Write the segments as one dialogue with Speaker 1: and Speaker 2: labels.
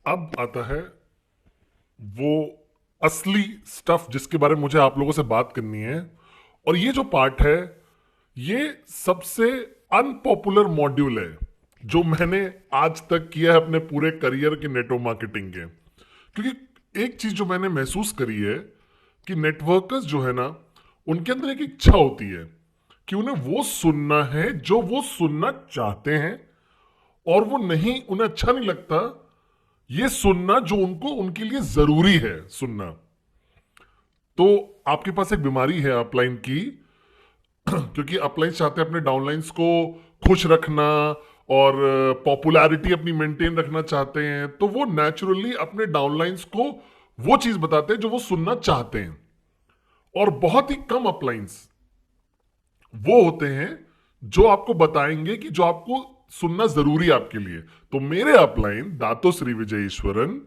Speaker 1: अब आता है वो असली स्टफ जिसके बारे में मुझे आप लोगों से बात करनी है। और ये जो पार्ट है, ये सबसे अनपॉपुलर मॉड्यूल है जो मैंने आज तक किया है अपने पूरे करियर के नेटवर्क मार्केटिंग के। क्योंकि एक चीज जो मैंने महसूस करी है कि नेटवर्कर्स जो है ना, उनके अंदर एक इच्छा होती है कि उन्हें वो सुनना है जो वो सुनना चाहते हैं, और वो नहीं, उन्हें अच्छा नहीं लगता ये सुनना जो उनको उनके लिए जरूरी है सुनना। तो आपके पास एक बीमारी है अपलाइन की क्योंकि अपलाइन चाहते हैं अपने डाउनलाइंस को खुश रखना और पॉपुलैरिटी अपनी मेंटेन रखना चाहते हैं, तो वो नेचुरली अपने डाउनलाइंस को वो चीज बताते हैं जो वो सुनना चाहते हैं। और बहुत ही कम अपलाइंस वो होते हैं जो आपको बताएंगे कि जो आपको सुनना जरूरी है आपके लिए। तो मेरे अपलाइन दातो श्री विजय ईश्वरन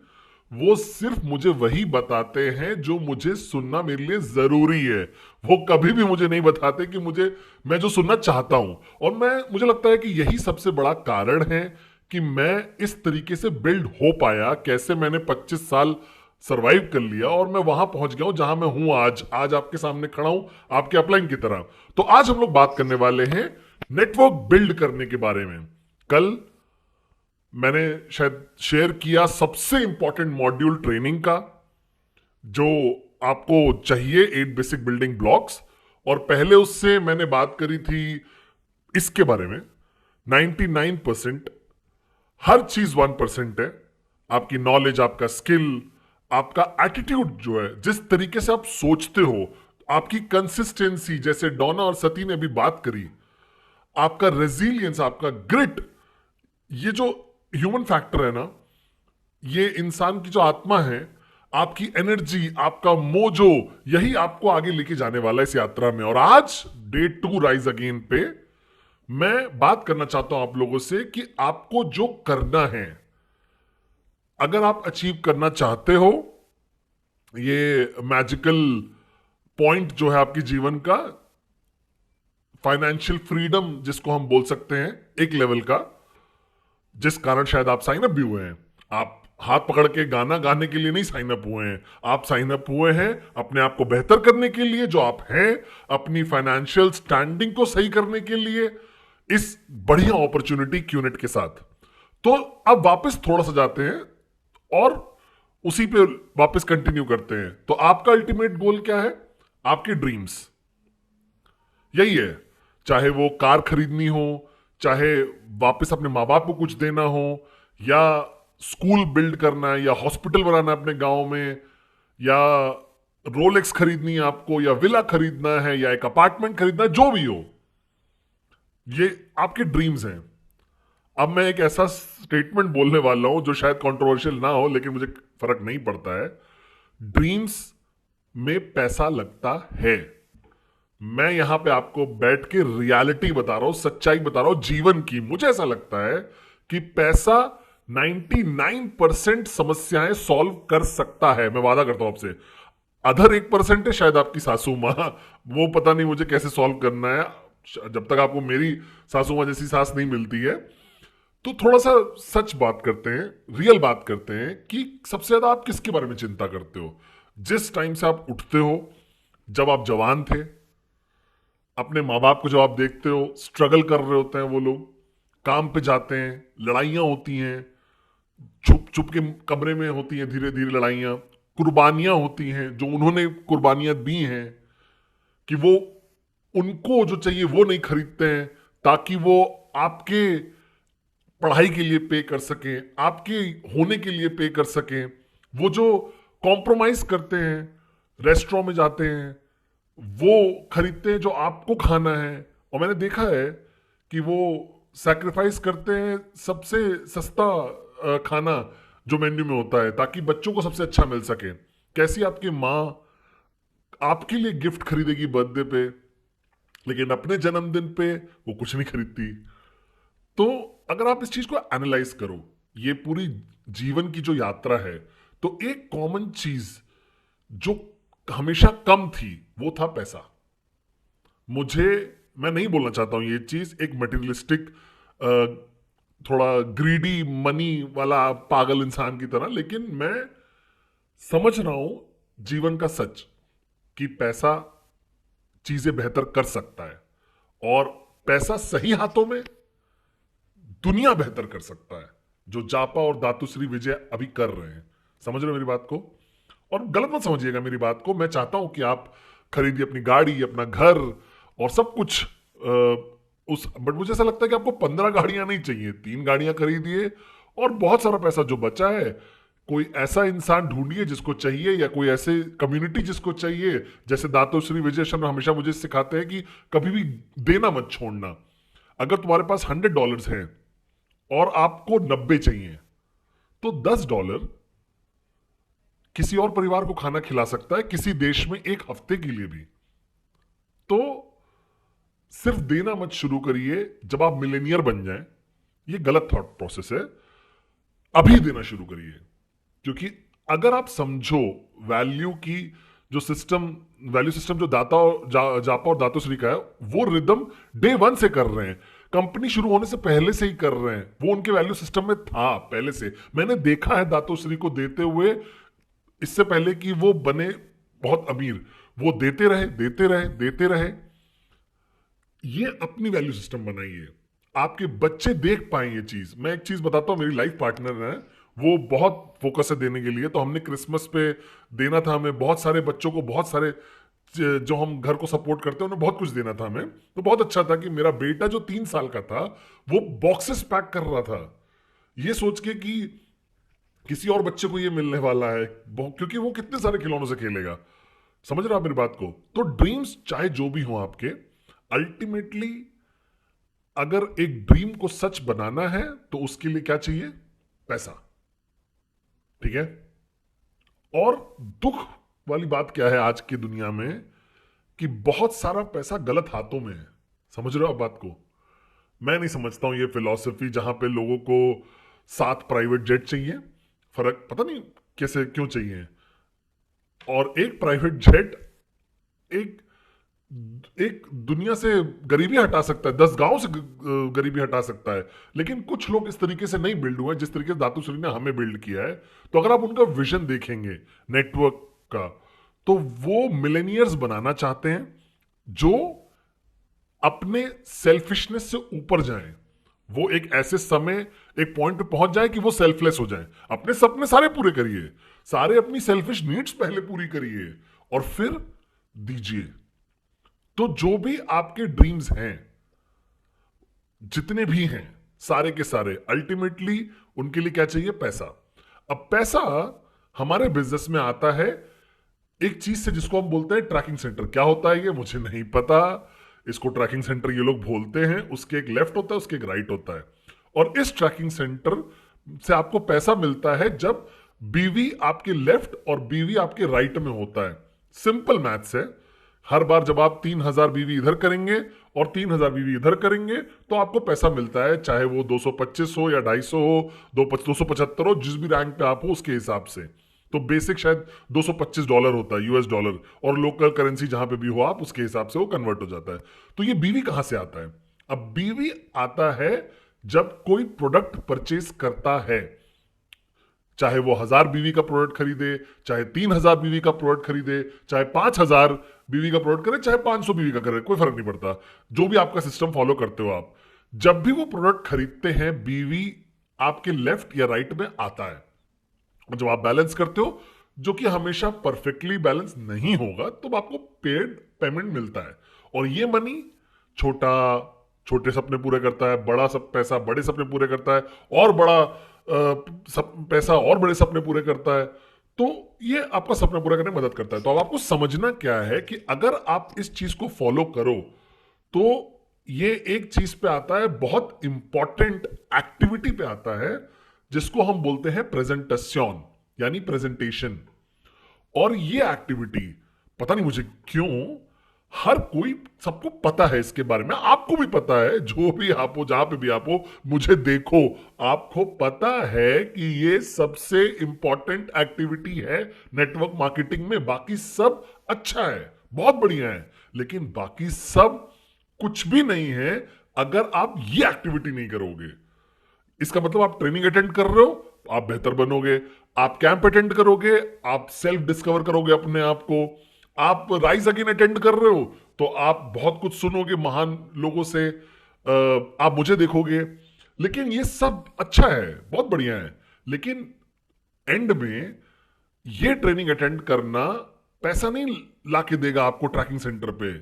Speaker 1: वो सिर्फ मुझे वही बताते हैं जो मुझे सुनना मेरे लिए जरूरी है। वो कभी भी मुझे नहीं बताते कि मैं जो सुनना चाहता हूं। और मुझे लगता है कि यही सबसे बड़ा कारण है कि मैं इस तरीके से बिल्ड हो पाया, कैसे मैंने 25 साल सरवाइव कर लिया और मैं वहां पहुंच गया हूं जहां मैं हूं आज। आज आपके सामने खड़ा हूं आपके अपलाइन की तरह। तो आज हम लोग बात करने वाले हैं नेटवर्क बिल्ड करने के बारे में। कल मैंने शायद शेयर किया सबसे इंपॉर्टेंट मॉड्यूल ट्रेनिंग का, जो आपको चाहिए 8 बेसिक बिल्डिंग ब्लॉक्स। और पहले उससे मैंने बात करी थी इसके बारे में। 99% हर चीज 1% है। आपकी नॉलेज, आपका स्किल, आपका एटीट्यूड जो है, जिस तरीके से आप सोचते हो, आपकी कंसिस्टेंसी, जैसे डोना और सती ने अभी बात करी, आपका रेजिलियंस, आपका ग्रिट, ये जो ह्यूमन फैक्टर है ना, ये इंसान की जो आत्मा है, आपकी एनर्जी, आपका मोजो, यही आपको आगे लेके जाने वाला है इस यात्रा में। और आज डे 2 राइज अगेन पे मैं बात करना चाहता हूं आप लोगों से कि आपको जो करना है, अगर आप अचीव करना चाहते हो ये मैजिकल पॉइंट जो है आपके जीवन का, फाइनेंशियल फ्रीडम जिसको हम बोल सकते हैं एक लेवल का, जिस कारण शायद आप साइन अप भी हुए हैं। आप हाथ पकड़ के गाना गाने के लिए नहीं साइन अप हुए हैं, आप साइन अप हुए हैं अपने आप को बेहतर करने के लिए जो आप हैं, अपनी फाइनेंशियल स्टैंडिंग को सही करने के लिए, इस बढ़िया अपॉर्चुनिटी क्यूनेट के साथ। तो अब वापस थोड़ा सा जाते हैं और उसी पे वापस कंटिन्यू करते हैं। तो आपका अल्टीमेट गोल क्या है? आपके ड्रीम्स यही है। चाहे वो कार खरीदनी हो, चाहे वापस अपने माँ बाप को कुछ देना हो, या स्कूल बिल्ड करना है, या हॉस्पिटल बनाना है अपने गांव में, या रोलेक्स खरीदनी है आपको, या विला खरीदना है, या एक अपार्टमेंट खरीदना है, जो भी हो, ये आपके ड्रीम्स हैं। अब मैं एक ऐसा स्टेटमेंट बोलने वाला हूं जो शायद कंट्रोवर्शियल ना हो, लेकिन मुझे फर्क नहीं पड़ता है। ड्रीम्स में पैसा लगता है। मैं यहां पे आपको बैठ के रियलिटी बता रहा हूं, सच्चाई बता रहा हूं जीवन की। मुझे ऐसा लगता है कि पैसा 99% समस्याएं सॉल्व कर सकता है, मैं वादा करता हूं आपसे। अधर 1% है शायद आपकी सासू माँ, वो पता नहीं मुझे कैसे सॉल्व करना है, जब तक आपको मेरी सासू माँ जैसी सास नहीं मिलती है। तो थोड़ा सा सच बात करते हैं, रियल बात करते हैं कि सबसे ज्यादा आप किसके बारे में चिंता करते हो? जिस टाइम से आप उठते हो, जब आप जवान थे, अपने माँ बाप को जब आप देखते हो स्ट्रगल कर रहे होते हैं वो लोग, काम पे जाते हैं, लड़ाइयाँ होती हैं, छुप छुप के कमरे में होती हैं, धीरे धीरे लड़ाइयाँ, कुर्बानियाँ होती हैं जो उन्होंने कुर्बानियाँ दी हैं, कि वो उनको जो चाहिए वो नहीं खरीदते हैं ताकि वो आपके पढ़ाई के लिए पे कर सकें, आपके होने के लिए पे कर सकें। वो जो कॉम्प्रोमाइज करते हैं, रेस्टोरेंट में जाते हैं, वो खरीदते हैं जो आपको खाना है। और मैंने देखा है कि वो सैक्रिफाइस करते हैं सबसे सस्ता खाना जो मेन्यू में होता है, ताकि बच्चों को सबसे अच्छा मिल सके। कैसी आपकी माँ आपके लिए गिफ्ट खरीदेगी बर्थडे पे, लेकिन अपने जन्मदिन पे वो कुछ नहीं खरीदती। तो अगर आप इस चीज को एनालाइज करो, ये पूरी जीवन की जो यात्रा है, तो एक कॉमन चीज जो हमेशा कम थी वो था पैसा। मुझे, मैं नहीं बोलना चाहता हूं ये चीज एक मटेरियलिस्टिक थोड़ा ग्रीडी मनी वाला पागल इंसान की तरह, लेकिन मैं समझ रहा हूं जीवन का सच कि पैसा चीजें बेहतर कर सकता है, और पैसा सही हाथों में दुनिया बेहतर कर सकता है, जो जापा और दातुश्री विजय अभी कर रहे हैं। समझ रहे हो मेरी बात को? और गलत मत समझिएगा मेरी बात को, मैं चाहता हूं कि आप खरीदिए अपनी गाड़ी, अपना घर और सब कुछ, उस बट मुझे ऐसा लगता है कि आपको 15 गाड़ियां नहीं चाहिए, 3 गाड़ियां खरीदिए, और बहुत सारा पैसा जो बचा है कोई ऐसा इंसान ढूंढिए जिसको चाहिए, या कोई ऐसे कम्युनिटी जिसको चाहिए। जैसे दातोश्री विजय शर्मा हमेशा मुझे सिखाते हैं कि कभी भी देना मत छोड़ना। अगर तुम्हारे पास $100 हैं और आपको 90 चाहिए, तो $10 किसी और परिवार को खाना खिला सकता है, किसी देश में एक हफ्ते के लिए भी। तो सिर्फ देना मत शुरू करिए जब आप मिलेनियर बन जाएं, ये गलत थॉट प्रोसेस है। अभी देना शुरू करिए, क्योंकि अगर आप समझो वैल्यू की जो सिस्टम, वैल्यू सिस्टम जो जापा और दातोश्री का है, वो रिदम डे 1 से कर रहे हैं, कंपनी शुरू होने से पहले से ही कर रहे हैं, वो उनके वैल्यू सिस्टम में था पहले से। मैंने देखा है दातोश्री को देते हुए, इससे पहले कि वो बने बहुत अमीर, वो देते रहे देते रहे देते रहे। ये अपनी वैल्यू सिस्टम बनाइए, आपके बच्चे देख पाए ये चीज। मैं एक चीज बताता हूं, मेरी लाइफ पार्टनर है, वो बहुत फोकस है देने के लिए, तो हमने क्रिसमस पे देना था हमें, बहुत सारे बच्चों को, बहुत सारे जो हम घर को सपोर्ट करते हैं उन्हें बहुत कुछ देना था हमें। तो बहुत अच्छा था कि मेरा बेटा जो 3 साल का था वो बॉक्सेस पैक कर रहा था, ये सोच के कि किसी और बच्चे को ये मिलने वाला है, क्योंकि वो कितने सारे खिलौनों से खेलेगा। समझ रहे हो आप मेरी बात को? तो ड्रीम्स चाहे जो भी हो आपके, अल्टीमेटली अगर एक ड्रीम को सच बनाना है तो उसके लिए क्या चाहिए? पैसा। ठीक है? और दुख वाली बात क्या है आज की दुनिया में, कि बहुत सारा पैसा गलत हाथों में है। समझ रहे हो आप बात को? मैं नहीं समझता हूं ये फिलॉसफी जहां पे लोगों को 7 प्राइवेट जेट चाहिए, फर्क पता नहीं कैसे क्यों चाहिए, और एक प्राइवेट जेट एक एक दुनिया से गरीबी हटा सकता है, 10 गांव से गरीबी हटा सकता है। लेकिन कुछ लोग इस तरीके से नहीं बिल्ड हुए जिस तरीके से दातुश्री ने हमें बिल्ड किया है। तो अगर आप उनका विजन देखेंगे नेटवर्क का, तो वो मिलेनियर्स बनाना चाहते हैं जो अपने सेल्फिशनेस से ऊपर जाएं। वो एक ऐसे समय, एक पॉइंट पे पहुंच जाए कि वो सेल्फलेस हो जाए। अपने सपने सारे पूरे करिए, सारे अपनी सेल्फिश नीड्स पहले पूरी करिए, और फिर दीजिए। तो जो भी आपके ड्रीम्स हैं, जितने भी हैं, सारे के सारे अल्टीमेटली उनके लिए क्या चाहिए? पैसा। अब पैसा हमारे बिजनेस में आता है एक चीज से जिसको हम बोलते हैं ट्रैकिंग सेंटर। क्या होता है ये मुझे नहीं पता, इसको ट्रैकिंग सेंटर ये लोग बोलते हैं। उसके एक लेफ्ट होता है, उसके एक राइट होता है, और इस ट्रैकिंग सेंटर से आपको पैसा मिलता है जब बीवी आपके लेफ्ट और बीवी आपके राइट में होता है। सिंपल मैथ्स है। हर बार जब आप 3,000 बीवी इधर करेंगे और 3,000 बीवी इधर करेंगे तो आपको पैसा मिलता है, चाहे वो 225 हो या 250 हो, 275 हो, जिस भी रैंक पे आप हो उसके हिसाब से। तो बेसिक शायद $225 होता है, US डॉलर, और लोकल करेंसी जहां पे भी हो आप उसके हिसाब से वो कन्वर्ट हो जाता है। तो ये बीवी कहां से आता है? अब बीवी आता है जब कोई प्रोडक्ट परचेज करता है, चाहे वो 1,000 बीवी का प्रोडक्ट खरीदे, चाहे 3,000 बीवी का प्रोडक्ट खरीदे, चाहे 5,000 बीवी का प्रोडक्ट करे, चाहे 500 बीवी का करे, कोई फर्क नहीं पड़ता। जो भी आपका सिस्टम फॉलो करते हो आप, जब भी वो प्रोडक्ट खरीदते हैं बीवी आपके लेफ्ट या राइट में आता है। और जब आप बैलेंस करते हो, जो कि हमेशा परफेक्टली बैलेंस नहीं होगा, तो आपको पेड पेमेंट मिलता है। और ये मनी छोटा छोटे सपने पूरे करता है, बड़ा सब पैसा बड़े सपने पूरे करता है, और बड़ा सब पैसा और बड़े सपने पूरे करता है। तो ये आपका सपना पूरा करने में मदद करता है। तो अब आपको समझना क्या है कि अगर आप इस चीज को फॉलो करो तो ये एक चीज पे आता है, बहुत इंपॉर्टेंट एक्टिविटी पे आता है, जिसको हम बोलते हैं प्रेजेंटेशन, यानी प्रेजेंटेशन। और ये एक्टिविटी पता नहीं मुझे क्यों हर कोई, सबको पता है इसके बारे में, आपको भी पता है, जो भी आप हो, जहां पे भी आप हो, मुझे देखो, आपको पता है कि ये सबसे इंपॉर्टेंट एक्टिविटी है नेटवर्क मार्केटिंग में। बाकी सब अच्छा है, बहुत बढ़िया है, लेकिन बाकी सब कुछ भी नहीं है अगर आप ये एक्टिविटी नहीं करोगे। इसका मतलब आप ट्रेनिंग अटेंड कर रहे हो, आप बेहतर बनोगे। आप कैंप अटेंड करोगे, आप सेल्फ डिस्कवर करोगे अपने आप को। आप राइज अगेन अटेंड कर रहे हो, तो आप बहुत कुछ सुनोगे महान लोगों से। आप मुझे देखोगे। लेकिन ये सब अच्छा है, बहुत बढ़िया है, लेकिन एंड में ये ट्रेनिंग अटेंड करना पैसा नहीं लाके देगा आपको ट्रैकिंग सेंटर पे।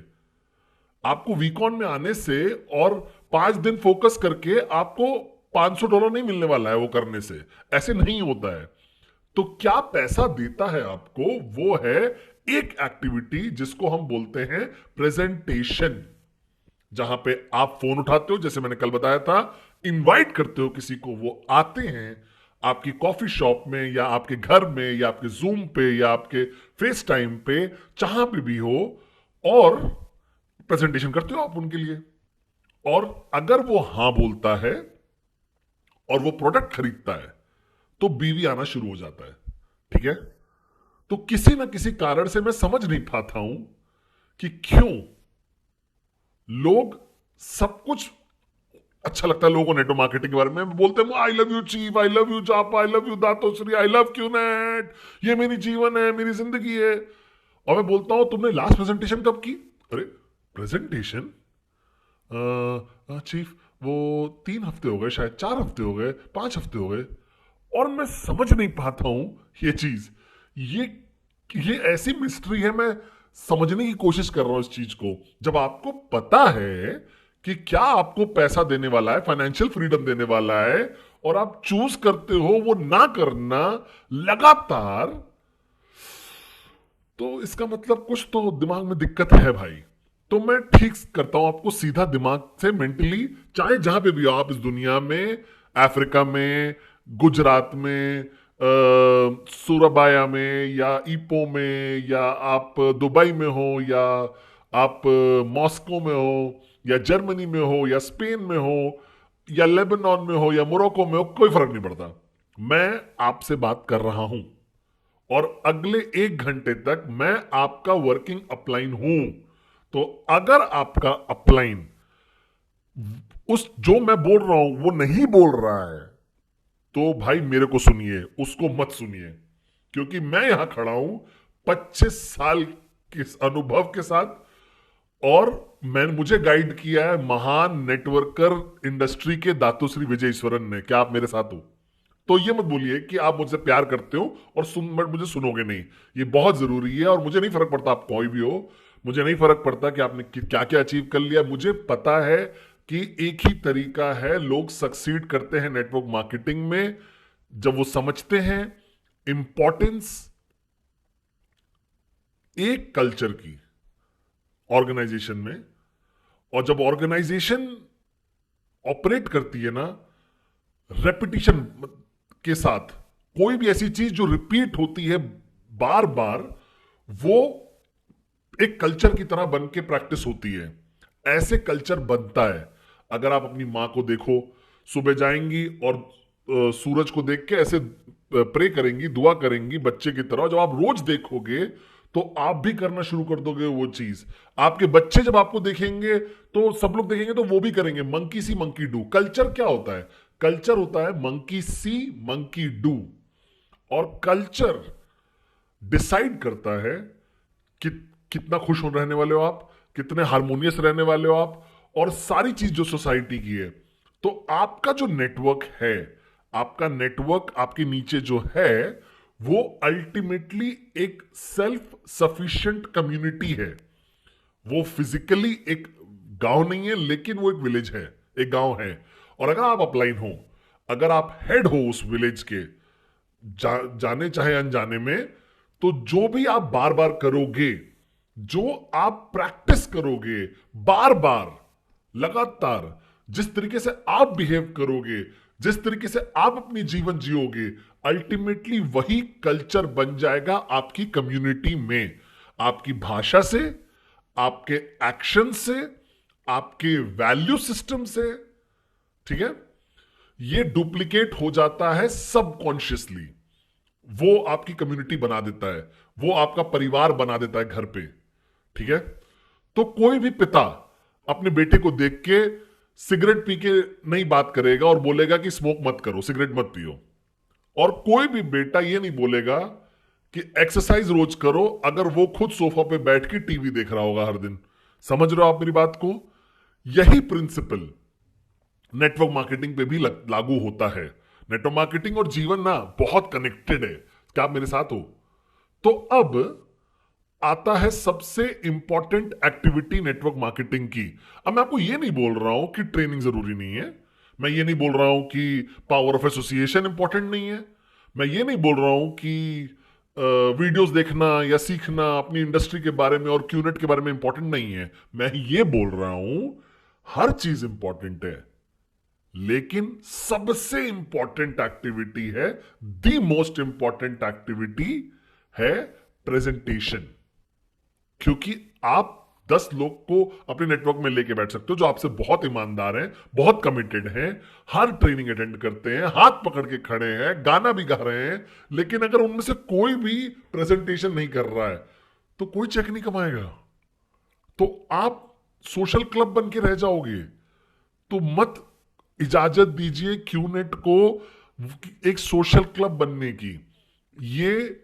Speaker 1: आपको वीकॉन में आने से और 5 दिन फोकस करके आपको $500 नहीं मिलने वाला है वो करने से। ऐसे नहीं होता है। तो क्या पैसा देता है आपको, वो है एक एक्टिविटी जिसको हम बोलते हैं प्रेजेंटेशन। जहां पे आप फोन उठाते हो, जैसे मैंने कल बताया था, इनवाइट करते हो किसी को, वो आते हैं आपकी कॉफी शॉप में या आपके घर में या आपके जूम पे या आपके फेस टाइम पे, जहां पे भी हो, और प्रेजेंटेशन करते हो आप उनके लिए। और अगर वो हां बोलता है और वो प्रोडक्ट खरीदता है, तो बीवी आना शुरू हो जाता है। ठीक है। तो किसी ना किसी कारण से मैं समझ नहीं पाता हूं कि क्यों लोग सब कुछ अच्छा लगता है लोगों को नेटवर्क मार्केटिंग के बारे में, बोलते हैं I love you chief, I love you जापा, आई लव यू दातोश्री, आई लव क्यू नेट, ये मेरी जीवन है, मेरी जिंदगी है। और मैं बोलता हूं तुमने लास्ट प्रेजेंटेशन कब की? अरे प्रेजेंटेशन चीफ, वो 3 हफ्ते हो गए, शायद 4 हफ्ते हो गए, 5 हफ्ते हो गए। और मैं समझ नहीं पाता हूं ये चीज। ये ये ऐसी मिस्ट्री है, मैं समझने की कोशिश कर रहा हूं इस चीज को। जब आपको पता है कि क्या आपको पैसा देने वाला है, फाइनेंशियल फ्रीडम देने वाला है, और आप चूज करते हो वो ना करना लगातार, तो इसका मतलब कुछ तो दिमाग में दिक्कत है भाई। तो मैं ठीक करता हूं आपको सीधा दिमाग से, मेंटली, चाहे जहां पे भी हो आप इस दुनिया में, अफ्रीका में, गुजरात में, सुरबाया में, या इपो में, या आप दुबई में हो, या आप मॉस्को में हो, या जर्मनी में हो, या स्पेन में हो, या लेबनान में हो, या मोरक्को में हो, कोई फर्क नहीं पड़ता। मैं आपसे बात कर रहा हूं और अगले 1 घंटे तक मैं आपका वर्किंग अपलाइन हूं। तो अगर आपका अपलाइन उस जो मैं बोल रहा हूं वो नहीं बोल रहा है, तो भाई मेरे को सुनिए, उसको मत सुनिए। क्योंकि मैं यहां खड़ा हूं 25 साल के अनुभव के साथ, और मुझे गाइड किया है महान नेटवर्कर इंडस्ट्री के दातुश्री विजय ईश्वरन ने। क्या आप मेरे साथ हो? तो ये मत बोलिए कि आप मुझसे प्यार करते हो और मुझे सुनोगे नहीं। ये बहुत जरूरी है। और मुझे नहीं फर्क पड़ता आप कोई भी हो, मुझे नहीं फर्क पड़ता कि आपने क्या क्या अचीव कर लिया। मुझे पता है कि एक ही तरीका है लोग सक्सीड करते हैं नेटवर्क मार्केटिंग में, जब वो समझते हैं इंपॉर्टेंस एक कल्चर की ऑर्गेनाइजेशन में। और जब ऑर्गेनाइजेशन ऑपरेट करती है ना रेपिटेशन के साथ, कोई भी ऐसी चीज जो रिपीट होती है बार बार, वो एक कल्चर की तरह बन के प्रैक्टिस होती है। ऐसे कल्चर बनता है। अगर आप अपनी माँ को देखो, सुबह जाएंगी और सूरज को देख के ऐसे प्रे करेंगी, दुआ करेंगी बच्चे की तरह। जब आप रोज देखोगे तो आप भी करना शुरू कर दोगे वो चीज। आपके बच्चे जब आपको देखेंगे तो सब लोग देखेंगे तो वो भी करेंगे। Monkey C monkey do. Culture क्या होता है? कल्चर होता है मंकी सी मंकी डू। और कल्चर डिसाइड करता है कि कितना खुश हो रहने वाले हो आप, कितने हारमोनियस रहने वाले हो आप, और सारी चीज जो सोसाइटी की है। तो आपका जो नेटवर्क है, आपका नेटवर्क आपके नीचे जो है, वो अल्टीमेटली एक सेल्फ सफिशिएंट कम्युनिटी है। वो फिजिकली एक गांव नहीं है, लेकिन वो एक विलेज है, एक गांव है। और अगर आप अपलाइन हो, अगर आप हेड हो उस विलेज के, जाने चाहे अनजाने में, तो जो भी आप बार बार करोगे, जो आप प्रैक्टिस करोगे बार बार लगातार, जिस तरीके से आप बिहेव करोगे, जिस तरीके से आप अपनी जीवन जियोगे, अल्टीमेटली वही कल्चर बन जाएगा आपकी कम्युनिटी में। आपकी भाषा से, आपके एक्शन से, आपके वैल्यू सिस्टम से। ठीक है। ये डुप्लीकेट हो जाता है सबकॉन्शियसली। वो आपकी कम्युनिटी बना देता है, वो आपका परिवार बना देता है घर पे। ठीक है। तो कोई भी पिता अपने बेटे को देख के सिगरेट पी के नहीं बात करेगा और बोलेगा कि स्मोक मत करो, सिगरेट मत पियो। और कोई भी बेटा ये नहीं बोलेगा कि एक्सरसाइज रोज करो अगर वो खुद सोफा पे बैठ के टीवी देख रहा होगा हर दिन। समझ रहे हो आप मेरी बात को? यही प्रिंसिपल नेटवर्क मार्केटिंग पे भी लागू होता है। नेटवर्क मार्केटिंग और जीवन ना बहुत कनेक्टेड है। क्या आप मेरे साथ हो? तो अब आता है सबसे इंपॉर्टेंट एक्टिविटी नेटवर्क मार्केटिंग की। अब मैं आपको ये नहीं बोल रहा हूं कि ट्रेनिंग जरूरी नहीं है, मैं ये नहीं बोल रहा हूं कि पावर ऑफ एसोसिएशन इंपॉर्टेंट नहीं है, मैं ये नहीं बोल रहा हूं कि वीडियोस देखना या सीखना अपनी इंडस्ट्री के बारे में और क्यूनेट के बारे में इंपॉर्टेंट नहीं है। मैं ये बोल रहा हूं हर चीज इंपॉर्टेंट है, लेकिन सबसे इंपॉर्टेंट एक्टिविटी है, द मोस्ट इंपॉर्टेंट एक्टिविटी है प्रेजेंटेशन। क्योंकि आप 10 लोग को अपने नेटवर्क में लेके बैठ सकते हो जो आपसे बहुत ईमानदार हैं, बहुत कमिटेड हैं, हर ट्रेनिंग अटेंड करते हैं, हाथ पकड़ के खड़े हैं, गाना भी गा रहे हैं, लेकिन अगर उनमें से कोई भी प्रेजेंटेशन नहीं कर रहा है तो कोई चेक नहीं कमाएगा, तो आप सोशल क्लब बन के रह जाओगे। तो मत इजाजत दीजिए क्यूनेट को एक सोशल क्लब बनने की। ये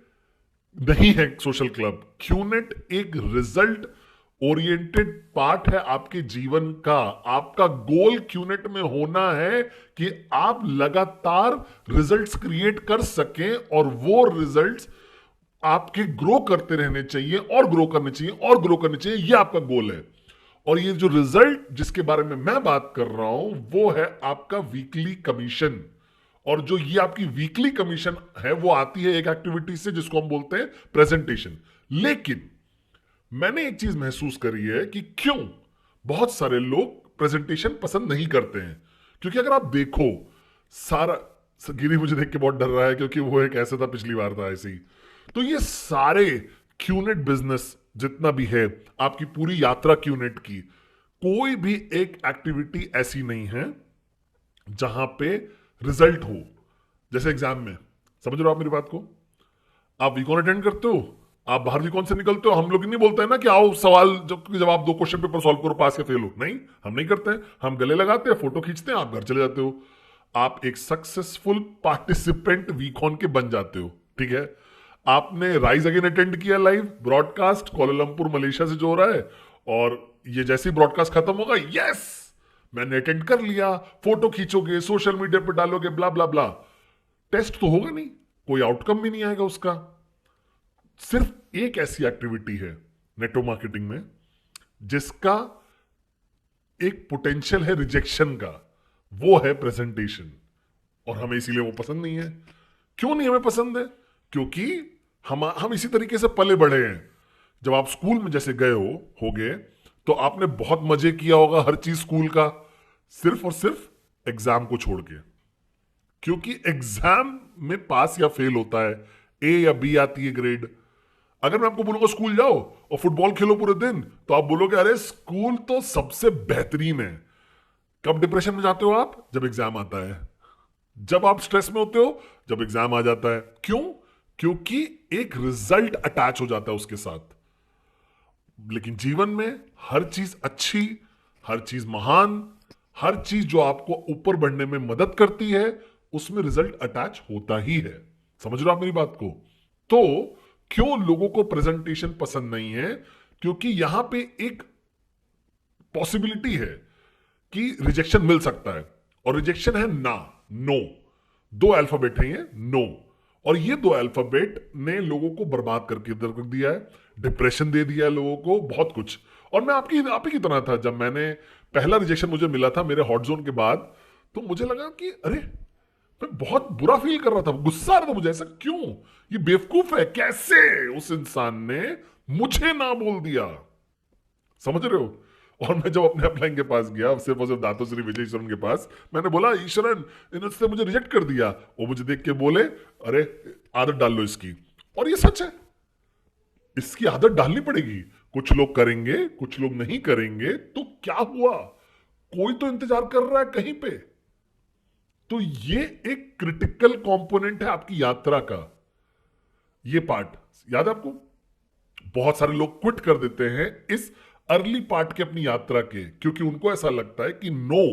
Speaker 1: नहीं है सोशल क्लब। क्यूनेट एक रिजल्ट ओरिएंटेड पार्ट है आपके जीवन का। आपका गोल क्यूनेट में होना है कि आप लगातार रिजल्ट्स क्रिएट कर सकें और वो रिजल्ट्स आपके ग्रो करते रहने चाहिए और ग्रो करने चाहिए और ग्रो करने चाहिए। ये आपका गोल है। और ये जो रिजल्ट जिसके बारे में मैं बात कर रहा हूं वो है आपका वीकली कमीशन। और जो ये आपकी वीकली कमीशन है वो आती है एक एक्टिविटी से जिसको हम बोलते हैं प्रेजेंटेशन। लेकिन मैंने एक चीज महसूस करी है कि क्यों बहुत सारे लोग प्रेजेंटेशन पसंद नहीं करते हैं। क्योंकि अगर आप देखो सारा, गिरी मुझे देख के बहुत डर रहा है क्योंकि वो एक ऐसा था, पिछली बार था ऐसे ही। तो ये सारे क्यूनेट बिजनेस जितना भी है, आपकी पूरी यात्रा क्यूनेट की, कोई भी एक एक्टिविटी ऐसी नहीं है जहां पे रिजल्ट हो। जैसे एग्जाम में, समझ रहे हो आप मेरी बात को? आप वीकॉन अटेंड करते हो, आप बाहर वीकॉन से निकलते हो, हम लोग नहीं बोलते हैं ना कि आओ सवाल जवाब 2 क्वेश्चन पेपर सॉल्व करो, पास या फेल हो। नहीं, हम नहीं करते हैं। हम गले लगाते हैं, फोटो खींचते हैं, आप घर चले जाते हो। आप एक सक्सेसफुल पार्टिसिपेंट वीकॉन के बन जाते हो। ठीक है, आपने राइज अगेन अटेंड किया लाइव ब्रॉडकास्ट कोलालंपुर मलेशिया से जो हो रहा है, और ये जैसे ही ब्रॉडकास्ट खत्म होगा, यस मैंने अटेंड कर लिया, फोटो खींचोगे, सोशल मीडिया पर डालोगे, ब्ला ब्ला ब्ला। टेस्ट तो होगा नहीं, कोई आउटकम भी नहीं आएगा उसका। सिर्फ एक ऐसी एक्टिविटी है नेटवर्क मार्केटिंग में जिसका एक पोटेंशियल है रिजेक्शन का, वो है प्रेजेंटेशन। और हमें इसीलिए वो पसंद नहीं है। क्यों नहीं हमें पसंद है? क्योंकि हम इसी तरीके से पले बढ़े हैं। जब आप स्कूल में जैसे गए होगे तो आपने बहुत मजे किया होगा हर चीज स्कूल का, सिर्फ और सिर्फ एग्जाम को छोड़ के। क्योंकि एग्जाम में पास या फेल होता है, ए या बी आती है ग्रेड। अगर मैं आपको बोलूंगा स्कूल जाओ और फुटबॉल खेलो पूरे दिन, तो आप बोलोगे अरे स्कूल तो सबसे बेहतरीन है। कब डिप्रेशन में जाते हो आप? जब एग्जाम आता है। जब आप स्ट्रेस में होते हो? जब एग्जाम आ जाता है। क्यों? क्योंकि एक रिजल्ट अटैच हो जाता है उसके साथ। लेकिन जीवन में हर चीज अच्छी, हर चीज महान, हर चीज जो आपको ऊपर बढ़ने में मदद करती है, उसमें रिजल्ट अटैच होता ही है। समझ रहे हो आप मेरी बात को? तो क्यों लोगों को प्रेजेंटेशन पसंद नहीं है? क्योंकि यहां पे एक पॉसिबिलिटी है कि रिजेक्शन मिल सकता है, और रिजेक्शन है ना, नो। 2 अल्फाबेट है ये, नो। और ये 2 अल्फाबेट ने लोगों को बर्बाद करके इधर कर दिया है, डिप्रेशन दे दिया है लोगों को, बहुत कुछ। और मैं आप ही की तरह था। जब मैंने पहला रिजेक्शन मुझे मिला था मेरे हॉट जोन के बाद, तो मुझे लगा कि अरे मैं बहुत बुरा फील कर रहा था, गुस्सा आ रहा था मुझे, ऐसा क्यों, ये बेवकूफ है, कैसे उस इंसान ने मुझे ना बोल दिया। समझ रहे हो? और मैं जब अपने अपलाइन के पास गया, सिर्फ और सिर्फ दातो श्री विजय ईश्वरन के पास, मैंने बोला ईश्वरन इन्होंने मुझे रिजेक्ट कर दिया। वो मुझे देख के बोले अरे आदत डाल लो इसकी। और ये सच है, इसकी आदत डालनी पड़ेगी। कुछ लोग करेंगे, कुछ लोग नहीं करेंगे, तो क्या हुआ, कोई तो इंतजार कर रहा है कहीं पे। तो ये एक क्रिटिकल कंपोनेंट है आपकी यात्रा का। ये पार्ट याद है आपको? बहुत सारे लोग क्विट कर देते हैं इस अर्ली पार्ट के अपनी यात्रा के, क्योंकि उनको ऐसा लगता है कि नो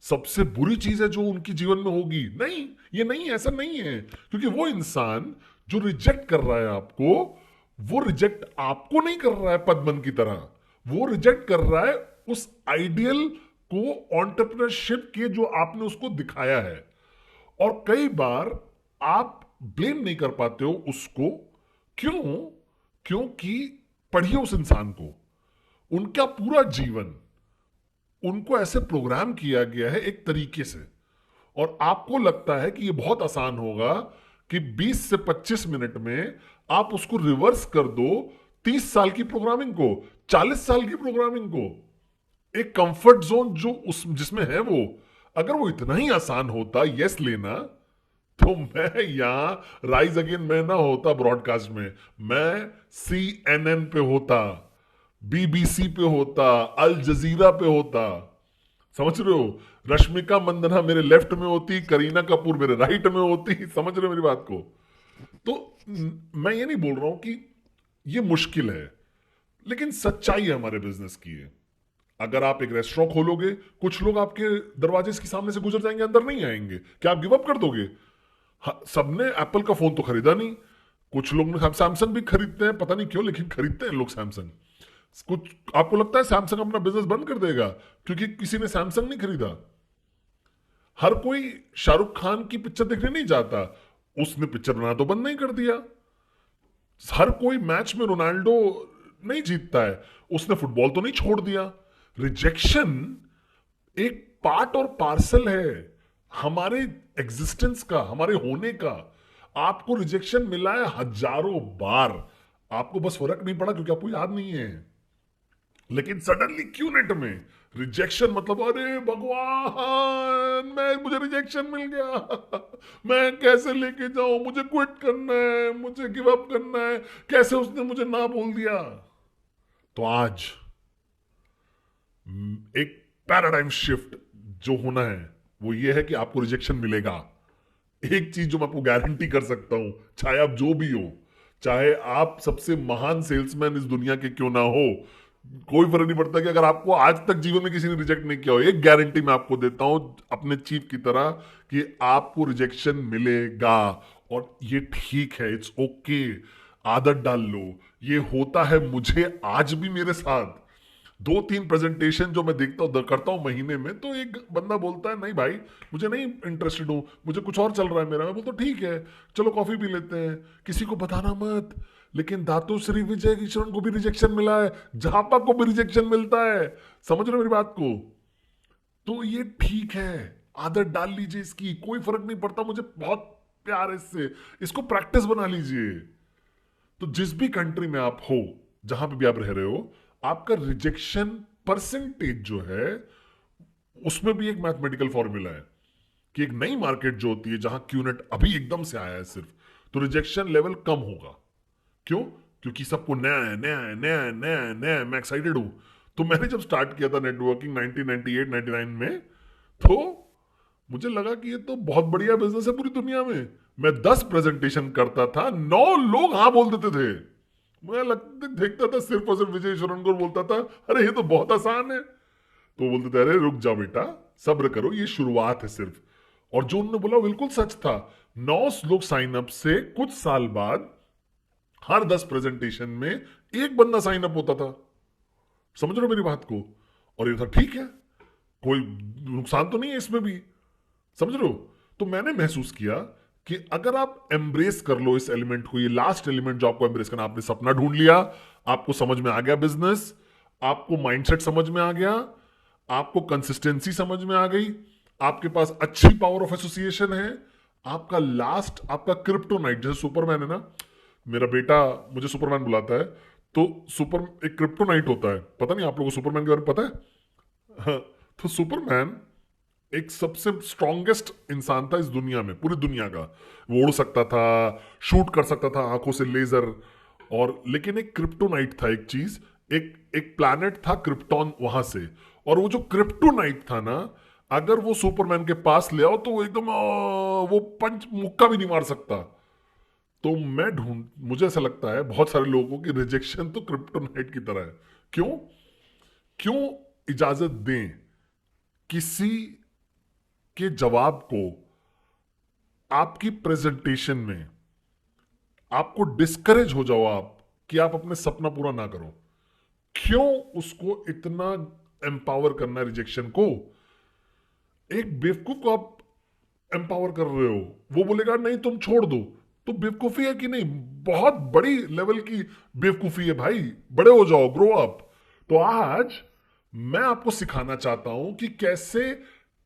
Speaker 1: सबसे बुरी चीज है जो उनकी जीवन में होगी। नहीं, ये नहीं, ऐसा नहीं है। क्योंकि वो इंसान जो रिजेक्ट कर रहा है आपको, वो रिजेक्ट आपको नहीं कर रहा है पद्मन की तरह, वो रिजेक्ट कर रहा है उस आइडियल को, एंटरप्रेन्योरशिप के जो आपने उसको दिखाया है। और कई बार आप ब्लेम नहीं कर पाते हो उसको। क्यों? क्योंकि पढ़िए उस इंसान को, उनका पूरा जीवन उनको ऐसे प्रोग्राम किया गया है एक तरीके से, और आपको लगता है कि ये बहुत आसान होगा कि 20 से 25 मिनट में आप उसको रिवर्स कर दो 30 साल की प्रोग्रामिंग को, 40 साल की प्रोग्रामिंग को। एक कंफर्ट जोन जो उस जिसमें है वो, अगर वो इतना ही आसान होता यस लेना, तो मैं यहां राइज अगेन में ना होता ब्रॉडकास्ट में, मैं CNN पे होता, BBC पे होता, अल जजीरा पे होता। समझ रहे हो? रश्मिका मंदना मेरे लेफ्ट में होती, करीना कपूर मेरे राइट में होती। समझ रहे हो मेरी बात को? तो मैं ये नहीं बोल रहा हूं कि ये मुश्किल है, लेकिन सच्चाई है हमारे बिजनेस की है। अगर आप एक रेस्टोरेंट खोलोगे, कुछ लोग आपके दरवाजे के सामने से गुजर जाएंगे, अंदर नहीं आएंगे, क्या आप गिव अप कर दोगे? सबने एप्पल का फोन तो खरीदा नहीं। कुछ लोग सैमसंग भी खरीदते हैं, पता नहीं क्यों, लेकिन खरीदते हैं लोग सैमसंग। कुछ आपको लगता है सैमसंग अपना बिजनेस बंद कर देगा क्योंकि किसी ने सैमसंग नहीं खरीदा? हर कोई शाहरुख खान की पिक्चर देखने नहीं जाता, उसने पिक्चर बनाना तो बंद नहीं कर दिया। हर कोई मैच में रोनाल्डो नहीं जीतता है, उसने फुटबॉल तो नहीं छोड़ दिया। रिजेक्शन एक पार्ट और पार्सल है हमारे एग्जिस्टेंस का, हमारे होने का। आपको रिजेक्शन मिला है हजारों बार, आपको बस फर्क नहीं पड़ा क्योंकि आपको याद नहीं है। लेकिन सडनली क्यों नेट में रिजेक्शन, मतलब अरे भगवान, मुझे रिजेक्शन मिल गया, मैं कैसे लेके जाऊं, मुझे क्विट करना है, मुझे गिव अप करना है, कैसे उसने मुझे ना बोल दिया। तो आज एक पैराडाइम शिफ्ट जो होना है वो ये है कि आपको रिजेक्शन मिलेगा। एक चीज जो मैं आपको गारंटी कर सकता हूं, चाहे आप जो भी हो, चाहे आप सबसे महान सेल्समैन इस दुनिया के क्यों ना हो, कोई फर्क नहीं पड़ता कि अगर आपको आज तक जीवन में किसी ने रिजेक्ट नहीं किया हो, एक गारंटी मैं आपको देता हूं अपने चीफ की तरह कि आपको रिजेक्शन मिलेगा। और ये ठीक है, इट्स ओके। आदत डाल लो, ये होता है मुझे आज भी मेरे साथ। 2-3 प्रेजेंटेशन जो मैं देखता हूँ करता हूँ महीने में, तो एक बंदा बोलता है नहीं भाई मुझे नहीं इंटरेस्टेड हूँ, मुझे कुछ और चल रहा है मेरा। मैं बोलता हूँ ठीक है, चलो कॉफी पी लेते हैं, किसी को बताना मत। लेकिन दातु श्री विजय किशन को भी रिजेक्शन मिला है, झापा को भी रिजेक्शन मिलता है। समझ रहे हो मेरी बात को? तो ये ठीक है, आदत डाल लीजिए इसकी, कोई फर्क नहीं पड़ता। मुझे बहुत प्यार है इससे, इसको प्रैक्टिस बना लीजिए। तो जिस भी कंट्री में आप हो, जहां पे भी आप रह रहे हो, आपका रिजेक्शन परसेंटेज जो है उसमें भी एक मैथमेटिकल फॉर्मूला है कि एक नई मार्केट जो होती है जहां क्यूनेट अभी एकदम से आया है सिर्फ, तो रिजेक्शन लेवल कम होगा। क्यों? क्योंकि सबको नया है, नया है, नया है, नया है, नया है। मैं एक्साइटेड हूं। तो मैंने जब स्टार्ट किया था नेटवर्किंग 1998-99 में, तो मुझे लगा कि ये तो बहुत बढ़िया बिजनेस है पूरी दुनिया में। मैं 10 प्रेजेंटेशन करता था, 9 लोग हाँ बोल देते थे। मैं देखता था सिर्फ और सिर्फ विजय शरण को, बोलता था अरे ये तो बहुत आसान है। तो बोलते थे अरे रुक जाओ बेटा, सब्र करो, ये शुरुआत है सिर्फ। और जो उन्होंने बोला बिल्कुल सच था। 9 लोग साइन अप से कुछ साल बाद हर 10 प्रेजेंटेशन में एक बंदा साइन अप होता था। समझ रहे हो मेरी बात को? और ये था ठीक है, कोई नुकसान तो नहीं है इसमें भी। समझ रहे हो? तो मैंने महसूस किया कि अगर आप एम्ब्रेस कर लो इस एलिमेंट को, ये लास्ट एलिमेंट जो आपको एम्ब्रेस करना, आपने सपना ढूंढ लिया, आपको समझ में आ गया बिजनेस, आपको माइंडसेट समझ में आ गया, आपको कंसिस्टेंसी समझ में आ गई, आपके पास अच्छी पावर ऑफ एसोसिएशन है, आपका लास्ट, आपका क्रिप्टोनाइट, जैसे सुपरमैन है ना, मेरा बेटा मुझे सुपरमैन बुलाता है, तो सुपर एक क्रिप्टोनाइट होता है। पता नहीं आप लोगों को सुपरमैन के बारे में पता है? हाँ, तो सुपरमैन एक सबसे स्ट्रॉन्गेस्ट इंसान था इस दुनिया में, पूरी दुनिया का। वो उड़ सकता था, शूट कर सकता था आंखों से लेजर, और लेकिन एक क्रिप्टोनाइट था, एक चीज, एक एक प्लैनेट था क्रिप्टॉन, वहां से। और वो जो क्रिप्टोनाइट था ना, अगर वो सुपरमैन के पास ले आओ तो वो एकदम वो पंच मुक्का भी नहीं मार सकता। तो मुझे ऐसा लगता है बहुत सारे लोगों की रिजेक्शन तो क्रिप्टोनाइट की तरह है। क्यों? क्यों इजाजत दें किसी के जवाब को आपकी प्रेजेंटेशन में, आपको डिस्करेज हो जाओ आप कि आप अपने सपना पूरा ना करो? क्यों उसको इतना एम्पावर करना है रिजेक्शन को? एक बेवकूफ को आप एम्पावर कर रहे हो, वो बोलेगा नहीं तुम छोड़ दो, तो बेवकूफी है कि नहीं? बहुत बड़ी लेवल की बेवकूफी है भाई, बड़े हो जाओ, ग्रो अप। तो आज मैं आपको सिखाना चाहता हूं कि कैसे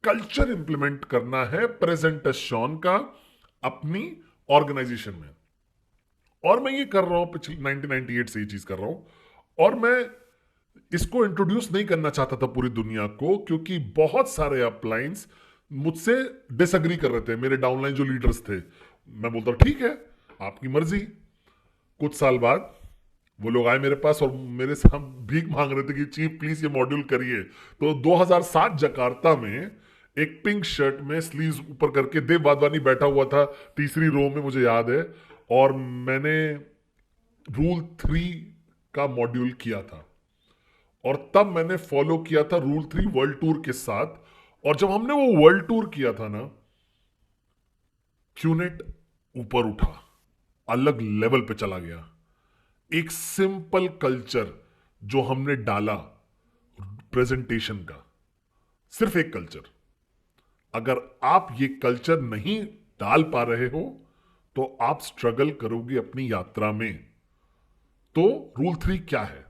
Speaker 1: कल्चर इंप्लीमेंट करना है प्रेजेंटेशन का अपनी ऑर्गेनाइजेशन में। और मैं ये कर रहा हूं पिछले 1998 से ये चीज कर रहा हूं, और मैं इसको इंट्रोड्यूस नहीं करना चाहता था पूरी दुनिया को, क्योंकि बहुत सारे अपलाइंस मुझसे डिसएग्री कर रहे थे, मेरे डाउनलाइन जो लीडर्स थे। मैं बोलता ठीक है, आपकी मर्जी। कुछ साल बाद वो लोग आए मेरे पास और मेरे से हम भीख मांग रहे थे कि चीफ प्लीज ये मॉड्यूल करिए। तो 2007 जकार्ता में एक पिंक शर्ट में स्लीव्स ऊपर करके देव वाधवानी बैठा हुआ था तीसरी रो में, मुझे याद है। और मैंने रूल 3 का मॉड्यूल किया था, और तब मैंने फॉलो किया था रूल 3 वर्ल्ड टूर के साथ। और जब हमने वो वर्ल्ड टूर किया था ना, क्यूनेट ऊपर उठा, अलग लेवल पे चला गया। एक सिंपल कल्चर जो हमने डाला प्रेजेंटेशन का, सिर्फ एक कल्चर, अगर आप ये कल्चर नहीं डाल पा रहे हो तो आप स्ट्रगल करोगे अपनी यात्रा में। तो रूल 3 क्या है?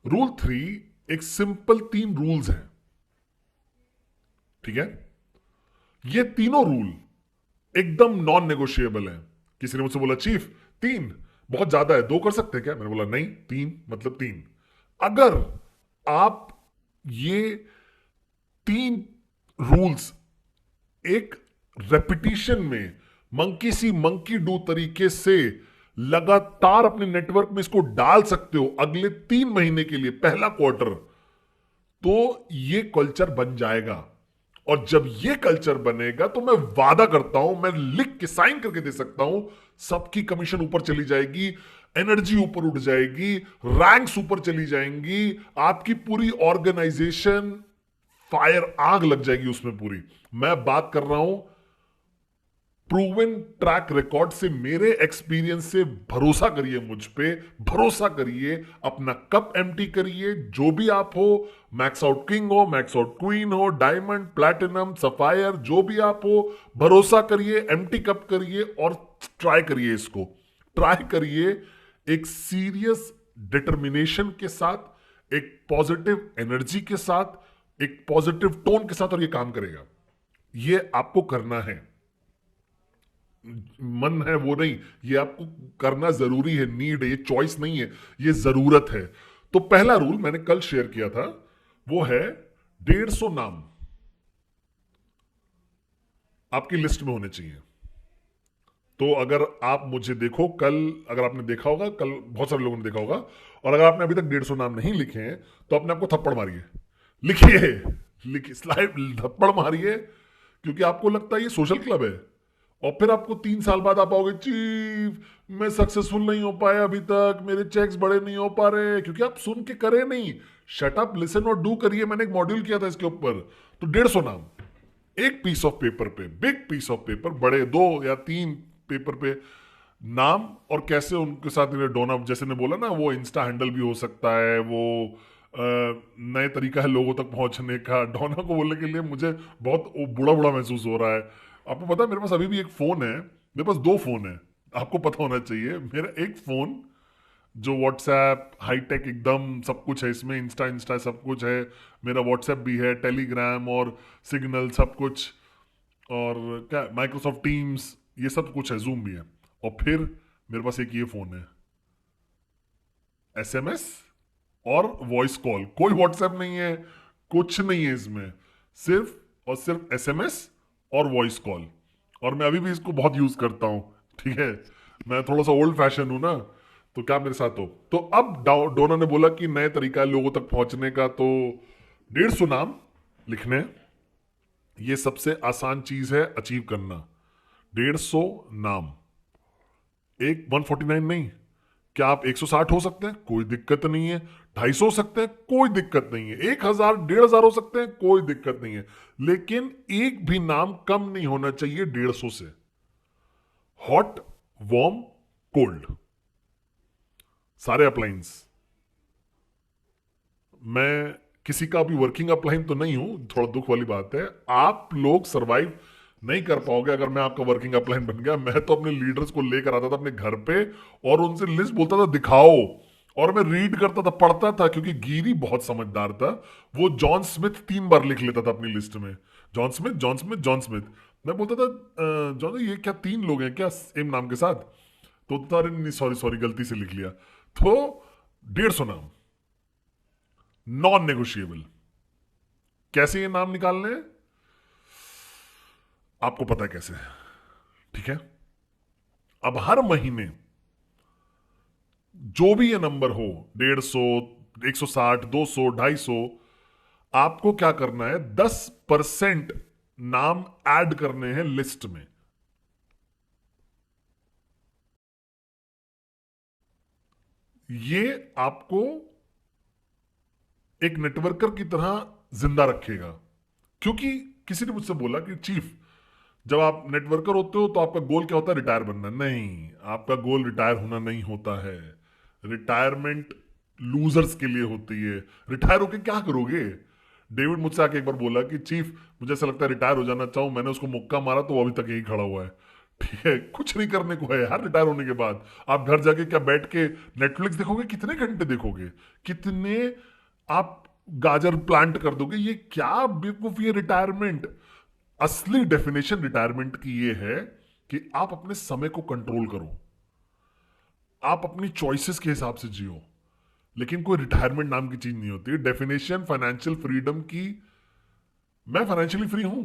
Speaker 1: रूल 3 एक सिंपल 3 रूल्स हैं, ठीक है? ये तीनों रूल एकदम नॉन नेगोशिएबल हैं। किसी ने मुझसे बोला चीफ 3 बहुत ज्यादा है, 2 कर सकते हैं क्या? मैंने बोला नहीं, 3 मतलब 3। अगर आप ये 3 रूल्स एक रेपिटिशन में मंकी सी मंकी डू तरीके से लगातार अपने नेटवर्क में इसको डाल सकते हो अगले 3 महीने के लिए, पहला क्वार्टर, तो ये कल्चर बन जाएगा। और जब ये कल्चर बनेगा तो मैं वादा करता हूं, मैं लिख के साइन करके दे सकता हूं, सबकी कमीशन ऊपर चली जाएगी, एनर्जी ऊपर उठ जाएगी, रैंक्स ऊपर चली जाएंगी, आपकी पूरी ऑर्गेनाइजेशन फायर, आग लग जाएगी उसमें पूरी। मैं बात कर रहा हूं प्रूवन ट्रैक रिकॉर्ड से, मेरे एक्सपीरियंस से। भरोसा करिए मुझ पे, भरोसा करिए, अपना कप एम्प्टी करिए, जो भी आप हो, मैक्स आउट किंग हो, मैक्स आउट क्वीन हो, डायमंड, प्लैटिनम, सफायर, जो भी आप हो, भरोसा करिए, एम्प्टी कप करिए और ट्राई करिए इसको। ट्राई करिए एक सीरियस डिटर्मिनेशन के साथ, एक पॉजिटिव एनर्जी के साथ, एक पॉजिटिव टोन के साथ, और ये काम करेगा। ये आपको करना है, मन है वो नहीं, ये आपको करना जरूरी है, नीड है, ये चॉइस नहीं है, ये जरूरत है। तो पहला रूल मैंने कल शेयर किया था, वो है 150 नाम आपकी लिस्ट में होने चाहिए। तो अगर आप मुझे देखो कल, अगर आपने देखा होगा कल, बहुत सारे लोगों ने देखा होगा, और अगर आपने अभी तक 150 नाम नहीं लिखे हैं तो अपने आपको थप्पड़ मारिए, लिखिए, लिखिए, स्लाइड थप्पड़ मारिए, क्योंकि आपको लगता है ये सोशल क्लब है। और फिर आपको 3 साल बाद आप आओगे, चीफ मैं सक्सेसफुल नहीं हो पाया अभी तक, मेरे चेक्स बड़े नहीं हो पा रहे, क्योंकि आप सुन के करे नहीं। शट अप, लिसन और डू करिए। मैंने एक मॉड्यूल किया था इसके ऊपर। तो 150 नाम एक पीस ऑफ पेपर पे, बिग पीस ऑफ पेपर, बड़े 2 या 3 पेपर पे नाम, और कैसे उनके साथ डोना, जैसे ने बोला ना, वो इंस्टा हैंडल भी हो सकता है, वो नए तरीका है लोगों तक पहुंचने का। डोना को बोलने के लिए मुझे बहुत बुरा बुरा महसूस हो रहा है। आपको पता है मेरे पास अभी भी एक फोन है, मेरे पास 2 फोन है, आपको पता होना चाहिए। मेरा एक फोन जो व्हाट्सएप हाईटेक एकदम सब कुछ है इसमें, इंस्टा इंस्टा सब कुछ है, मेरा व्हाट्सएप भी है, टेलीग्राम और सिग्नल सब कुछ, और क्या माइक्रोसॉफ्ट टीम्स, ये सब कुछ है, जूम भी है। और फिर मेरे पास एक ये फोन है, एसएमएस और वॉइस कॉल, कोई व्हाट्सएप नहीं है, कुछ नहीं है इसमें, सिर्फ और सिर्फ एसएमएस और वॉइस कॉल। और मैं अभी भी इसको बहुत यूज करता हूं, ठीक है? मैं थोड़ा सा ओल्ड फैशन हूं ना, तो क्या मेरे साथ हो। तो अब डोना ने बोला कि नए तरीका है लोगों तक पहुंचने का, तो 150 नाम लिखने, ये सबसे आसान चीज है अचीव करना। 150 नाम, एक 149 नहीं, क्या आप 160 हो सकते हैं? कोई दिक्कत नहीं है। 250 हो सकते हैं? कोई दिक्कत नहीं है। 1000, 1500 हो सकते हैं? कोई दिक्कत नहीं है। लेकिन एक भी नाम कम नहीं होना चाहिए 150 से। हॉट, वार्म, कोल्ड, सारे अप्लायंस। मैं किसी का भी वर्किंग अप्लाइन तो नहीं हूं, थोड़ा दुख वाली बात है। आप लोग सरवाइव नहीं कर पाओगे अगर मैं आपका वर्किंग अप्लाइन बन गया। मैं तो अपने लीडर्स को लेकर आता था अपने घर पे और उनसे लिस्ट बोलता था दिखाओ, और मैं रीड करता था, पढ़ता था, क्योंकि गिरी बहुत समझदार था। वो जॉन स्मिथ 3 बार लिख लेता था अपनी लिस्ट में, John Smith, John Smith, John Smith. मैं बोलता था जॉन, ये क्या 3 लोग हैं क्या सेम नाम के साथ? तो अरे नहीं, सॉरी सॉरी, गलती से लिख लिया। तो 150 नाम, नॉन नेगोशिएबल। कैसे ये नाम निकालने हैं आपको पता है कैसे, ठीक है? अब हर महीने जो भी ये नंबर हो, 150, 160, 200, 250, आपको क्या करना है, 10% नाम ऐड करने हैं लिस्ट में। ये आपको एक नेटवर्कर की तरह जिंदा रखेगा। क्योंकि किसी ने मुझसे बोला कि चीफ, जब आप नेटवर्कर होते हो तो आपका गोल क्या होता है? रिटायर बनना। नहीं, आपका गोल रिटायर होना नहीं होता है। रिटायरमेंट लूजर्स के लिए होती है। रिटायर होके क्या करोगे? डेविड मुझसे आके एक बार बोला कि चीफ, मुझे ऐसा लगता है रिटायर हो जाना चाहूं। मैंने उसको मुक्का मारा तो वो अभी तक यही खड़ा हुआ है। ठीक है, कुछ नहीं करने को है यार रिटायर होने के बाद। आप घर जाके क्या बैठ के नेटफ्लिक्स देखोगे? कितने घंटे देखोगे? कितने आप गाजर प्लांट कर दोगे? ये क्या बेवकूफी है रिटायरमेंट। असली डेफिनेशन रिटायरमेंट की ये है कि आप अपने समय को कंट्रोल करो, आप अपनी चॉइसेस के हिसाब से जियो। लेकिन कोई रिटायरमेंट नाम की चीज नहीं होती। डेफिनेशन फाइनेंशियल फ्रीडम की, मैं फाइनेंशियली फ्री हूं।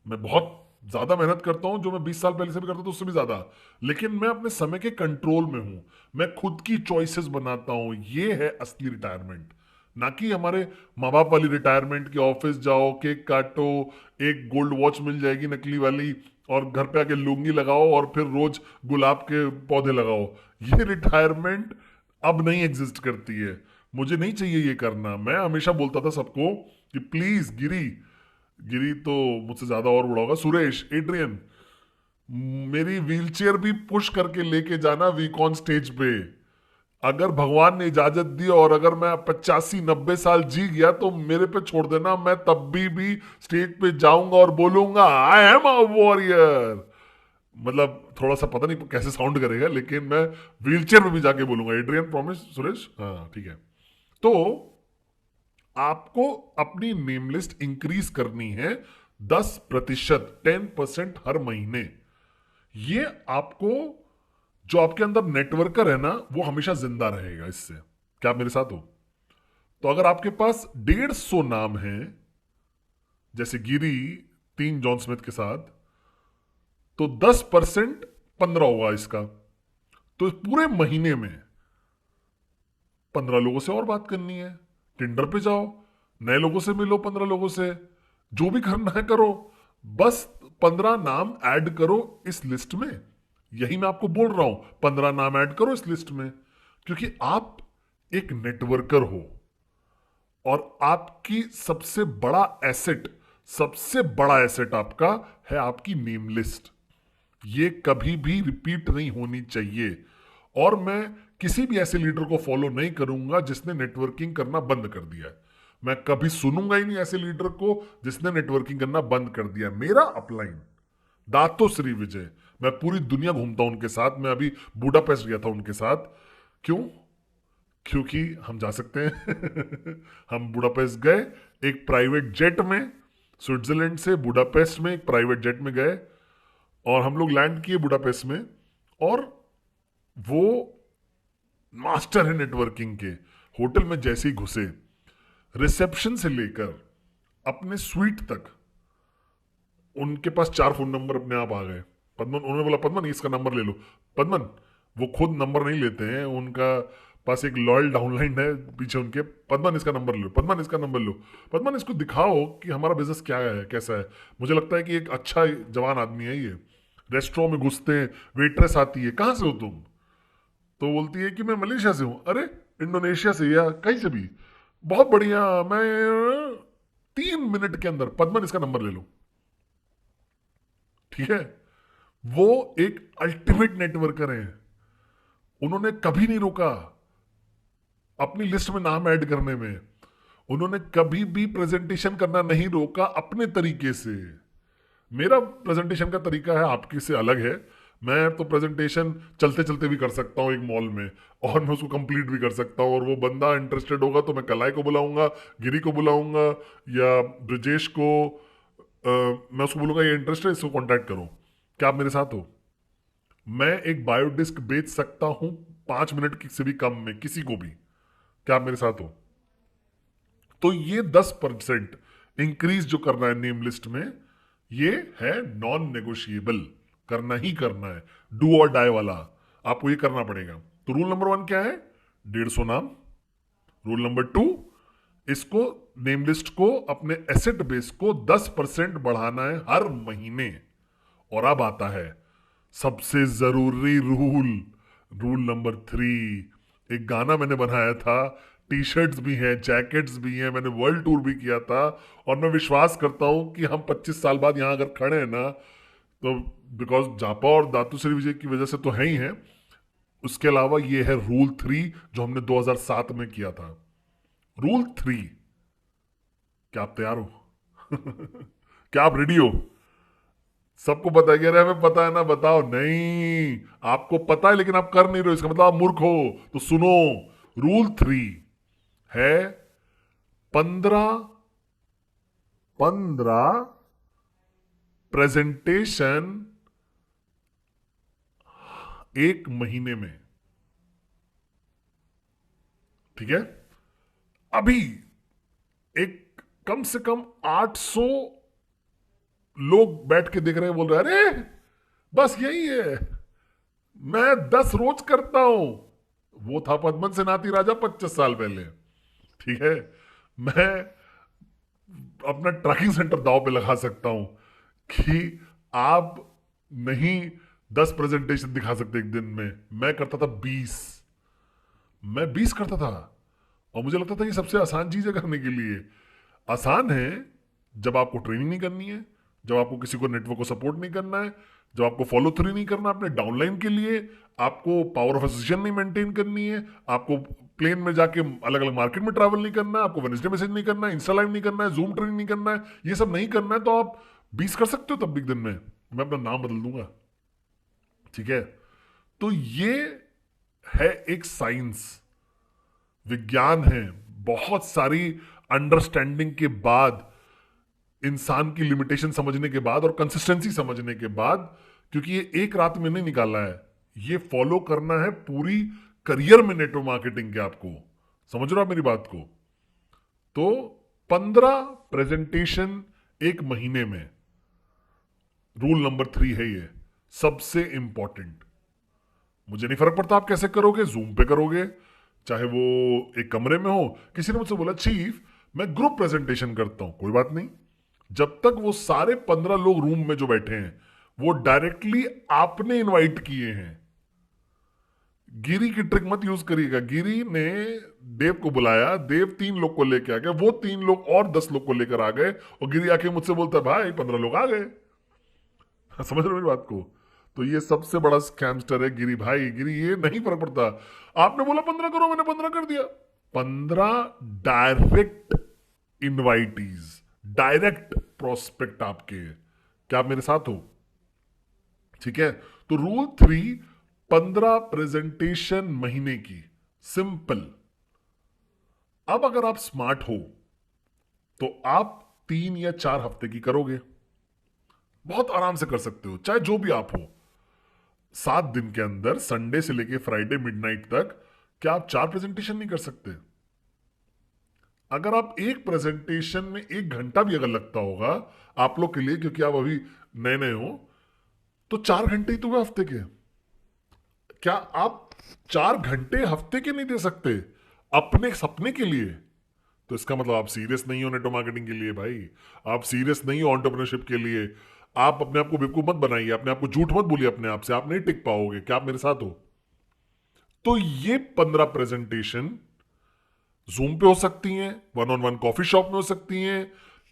Speaker 1: मैं बहुत ज्यादा मेहनत करता हूं, जो मैं 20 साल पहले से भी करता था उससे भी ज्यादा। लेकिन मैं अपने समय के कंट्रोल में हूं। मैं खुद की चॉइसेस बनाता हूं। ये है असली रिटायरमेंट। ना कि हमारे माँ बाप वाली रिटायरमेंट की ऑफिस जाओ, केक काटो, एक गोल्ड वॉच मिल जाएगी नकली वाली, और घर पे आके लुंगी लगाओ और फिर रोज गुलाब के पौधे लगाओ। ये रिटायरमेंट अब नहीं एग्जिस्ट करती है। मुझे नहीं चाहिए ये करना। मैं हमेशा बोलता था सबको कि प्लीज गिरी, गिरी तो मुझसे ज्यादा और बड़ा होगा, सुरेश, एड्रियन, मेरी व्हीलचेयर भी पुश करके लेके जाना वीकॉन स्टेज पे। अगर भगवान ने इजाजत दी और अगर मैं 85-90 साल जी गया तो मेरे पे छोड़ देना। मैं तब भी स्टेज पे जाऊंगा और बोलूंगा आई एम अ वॉरियर। मतलब थोड़ा सा पता नहीं कैसे साउंड करेगा, लेकिन मैं व्हीलचेयर में भी जाके बोलूंगा। Adrian, promise? सुरेश, हाँ ठीक है। तो आपको अपनी नेम लिस्ट इंक्रीज करनी है 10%, 10% हर महीने। ये आपको, जो आपके अंदर नेटवर्कर है ना, वो हमेशा जिंदा रहेगा इससे। क्या आप मेरे साथ हो? तो अगर आपके पास 150 नाम है, जैसे गिरी 3 जॉन स्मिथ के साथ, तो 10% 15 होगा इसका। तो पूरे महीने में 15 लोगों से और बात करनी है। टिंडर पे जाओ, नए लोगों से मिलो, 15 लोगों से, जो भी करना है करो। बस 15 नाम ऐड करो इस लिस्ट में। यही मैं आपको बोल रहा हूं, 15 नाम ऐड करो इस लिस्ट में। क्योंकि आप एक नेटवर्कर हो और आपकी सबसे बड़ा एसेट आपका है आपकी नेम लिस्ट। ये कभी भी रिपीट नहीं होनी चाहिए। और मैं किसी भी ऐसे लीडर को फॉलो नहीं करूंगा जिसने नेटवर्किंग करना बंद कर दिया है। मैं कभी सुनूंगा ही नहीं ऐसे लीडर को जिसने नेटवर्किंग करना बंद कर दिया। मेरा अपलाइन दातो श्री विजय, मैं पूरी दुनिया घूमता हूं उनके साथ। मैं अभी बुडापेस्ट गया था उनके साथ। क्यों? क्योंकि हम जा सकते हैं। हम बुडापेस्ट गए एक प्राइवेट जेट में, स्विट्जरलैंड से बुडापेस्ट में एक प्राइवेट जेट में गए, और हम लोग लैंड किए बुडापेस्ट में। और वो मास्टर है नेटवर्किंग के। होटल में जैसे ही घुसे, रिसेप्शन से लेकर अपने स्वीट तक, उनके पास 4 फोन नंबर अपने आप आ गए। पद्मन, उन्होंने बोला पद्मन इसका नंबर ले लो। पद्मन, वो खुद नंबर नहीं लेते हैं, उनका पास एक लॉयल डाउनलाइन है पीछे उनके। पद्मन इसका नंबर लो, पद्मन इसका नंबर लो, पद्मन इसको दिखाओ कि हमारा बिजनेस क्या है, कैसा है। मुझे लगता है कि एक अच्छा जवान आदमी है ये। रेस्टोरेंट में घुसते हैं, वेट्रेस आती है, कहां से हो तुम? तो बोलती है कि मैं मलेशिया से हूं। अरे इंडोनेशिया से या कहीं से भी, बहुत बढ़िया। मैं 3 मिनट के अंदर, पद्मन इसका नंबर ले लो, ठीक है। वो एक अल्टीमेट नेटवर्कर हैं। उन्होंने कभी नहीं रोका अपनी लिस्ट में नाम ऐड करने में। उन्होंने कभी भी प्रेजेंटेशन करना नहीं रोका अपने तरीके से। मेरा प्रेजेंटेशन का तरीका है आपके से अलग है। मैं तो प्रेजेंटेशन चलते चलते भी कर सकता हूँ एक मॉल में, और मैं उसको कंप्लीट भी कर सकता हूँ। और वो बंदा इंटरेस्टेड होगा तो मैं कलाई को बुलाऊंगा, गिरी को बुलाऊंगा, या ब्रजेश को। मैं उसको बोलूंगा ये इंटरेस्ट है, इसको कांटेक्ट करो, क्या आप मेरे साथ हो। मैं एक बायोडिस्क बेच सकता हूं 5 मिनट से भी कम में किसी को भी, क्या आप मेरे साथ हो। तो ये 10% इंक्रीज जो करना है नेम लिस्ट में, ये है नॉन नेगोशिएबल, करना ही करना है, डू और डाई वाला। आपको ये करना पड़ेगा। तो रूल नंबर 1 क्या है? 150 नाम। रूल नंबर 2, इसको नेम लिस्ट को, अपने एसेट बेस को 10% बढ़ाना है हर महीने। और अब आता है सबसे जरूरी रूल, रूल नंबर 3। एक गाना मैंने बनाया था, टी शर्ट्स भी हैं, जैकेट्स भी हैं, मैंने वर्ल्ड टूर भी किया था। और मैं विश्वास करता हूं कि हम 25 साल बाद यहां अगर खड़े हैं ना, तो बिकॉज जापा और दातू श्री विजय की वजह से तो है ही है। उसके अलावा ये है रूल 3 जो हमने 2007 में किया था। रूल 3, क्या आप तैयार हो? क्या आप रेडी हो? सबको पता है कि अरे हमें पता है ना, बताओ। नहीं, आपको पता है लेकिन आप कर नहीं रहे हो, इसका मतलब आप मूर्ख हो। तो सुनो, रूल 3 है 15 प्रेजेंटेशन एक महीने में, ठीक है। अभी एक कम से कम 800 लोग बैठ के देख रहे हैं, बोल रहे हैं अरे बस यही है, मैं 10 रोज करता हूं। वो था पद्मन सेनाती राजा 25 साल पहले, ठीक है। मैं अपना ट्रैकिंग सेंटर दाव पे लगा सकता हूं कि आप नहीं 10 प्रेजेंटेशन दिखा सकते एक दिन में। मैं करता था 20, मैं 20 करता था। और मुझे लगता था ये सबसे आसान चीज है करने के लिए। आसान है जब आपको ट्रेनिंग नहीं करनी है, जब आपको किसी को नेटवर्क को सपोर्ट नहीं करना है, जब आपको फॉलो थ्रू नहीं करना अपने डाउनलाइन के लिए, आपको पावर ऑफ एसोसिएशन नहीं मेंटेन करनी है, आपको प्लेन में जाके अलग अलग मार्केट में ट्रैवल नहीं करना है, आपको वेडनेसडे मैसेज नहीं करना है, इंस्टा लाइव नहीं करना है, जूम ट्रेनिंग नहीं करना है, ये सब नहीं करना है, तो आप 20 कर सकते हो तब भी एक दिन में। मैं अपना नाम बदल दूंगा, ठीक है। तो ये है एक साइंस, विज्ञान है। बहुत सारी अंडरस्टैंडिंग के बाद, इंसान की लिमिटेशन समझने के बाद और कंसिस्टेंसी समझने के बाद, क्योंकि ये एक रात में नहीं निकाला है, ये फॉलो करना है पूरी करियर में नेटवर्क मार्केटिंग के। आपको समझ रहे हो आप मेरी बात को? तो 15 प्रेजेंटेशन एक महीने में, रूल नंबर 3 है ये, सबसे इंपॉर्टेंट। मुझे नहीं फर्क पड़ता आप कैसे करोगे, जूम पे करोगे, चाहे वो एक कमरे में हो। किसी ने मुझसे बोला चीफ मैं ग्रुप प्रेजेंटेशन करता हूं, कोई बात नहीं। जब तक वो सारे 15 लोग रूम में जो बैठे हैं वो डायरेक्टली आपने इनवाइट किए हैं। गिरी की ट्रिक मत यूज करिएगा। गिरी ने देव को बुलाया, देव 3 लोग को लेकर आ गया, वो 3 लोग और 10 लोग को लेकर आ गए, और गिरी आके मुझसे बोलता है भाई 15 लोग आ गए। समझ रहे हो मेरी बात को? तो ये सबसे बड़ा स्कैमस्टर है गिरी भाई। गिरी ये नहीं फर्क पड़ता, आपने बोला 15 करो, मैंने 15 कर दिया। 15 डायरेक्ट इनवाइटीज, डायरेक्ट प्रोस्पेक्ट आपके। क्या आप मेरे साथ हो? ठीक है। तो रूल 3, 15 प्रेजेंटेशन महीने की, सिंपल। अब अगर आप स्मार्ट हो तो आप 3 या 4 हफ्ते की करोगे, बहुत आराम से कर सकते हो, चाहे जो भी आप हो। 7 दिन के अंदर, संडे से लेके फ्राइडे मिडनाइट तक, क्या आप 4 प्रेजेंटेशन नहीं कर सकते? अगर आप एक प्रेजेंटेशन में 1 घंटा भी अगर लगता होगा आप लोग के लिए, क्योंकि आप अभी नए नए हो, तो 4 घंटे ही तो हुए हफ्ते के। क्या आप 4 घंटे हफ्ते के नहीं दे सकते अपने सपने के लिए? तो इसका मतलब आप सीरियस नहीं हो नेटवर्क मार्केटिंग के लिए भाई, आप सीरियस नहीं हो एंटरप्रेन्योरशिप के लिए। आप अपने आप को बेवकूफ मत बनाइए, अपने आप को झूठ मत बोलिए अपने आप से, आप नहीं टिक पाओगे। क्या आप मेरे साथ हो? तो ये 15 प्रेजेंटेशन जूम पे हो सकती हैं, one on one coffee shop में हो सकती हैं,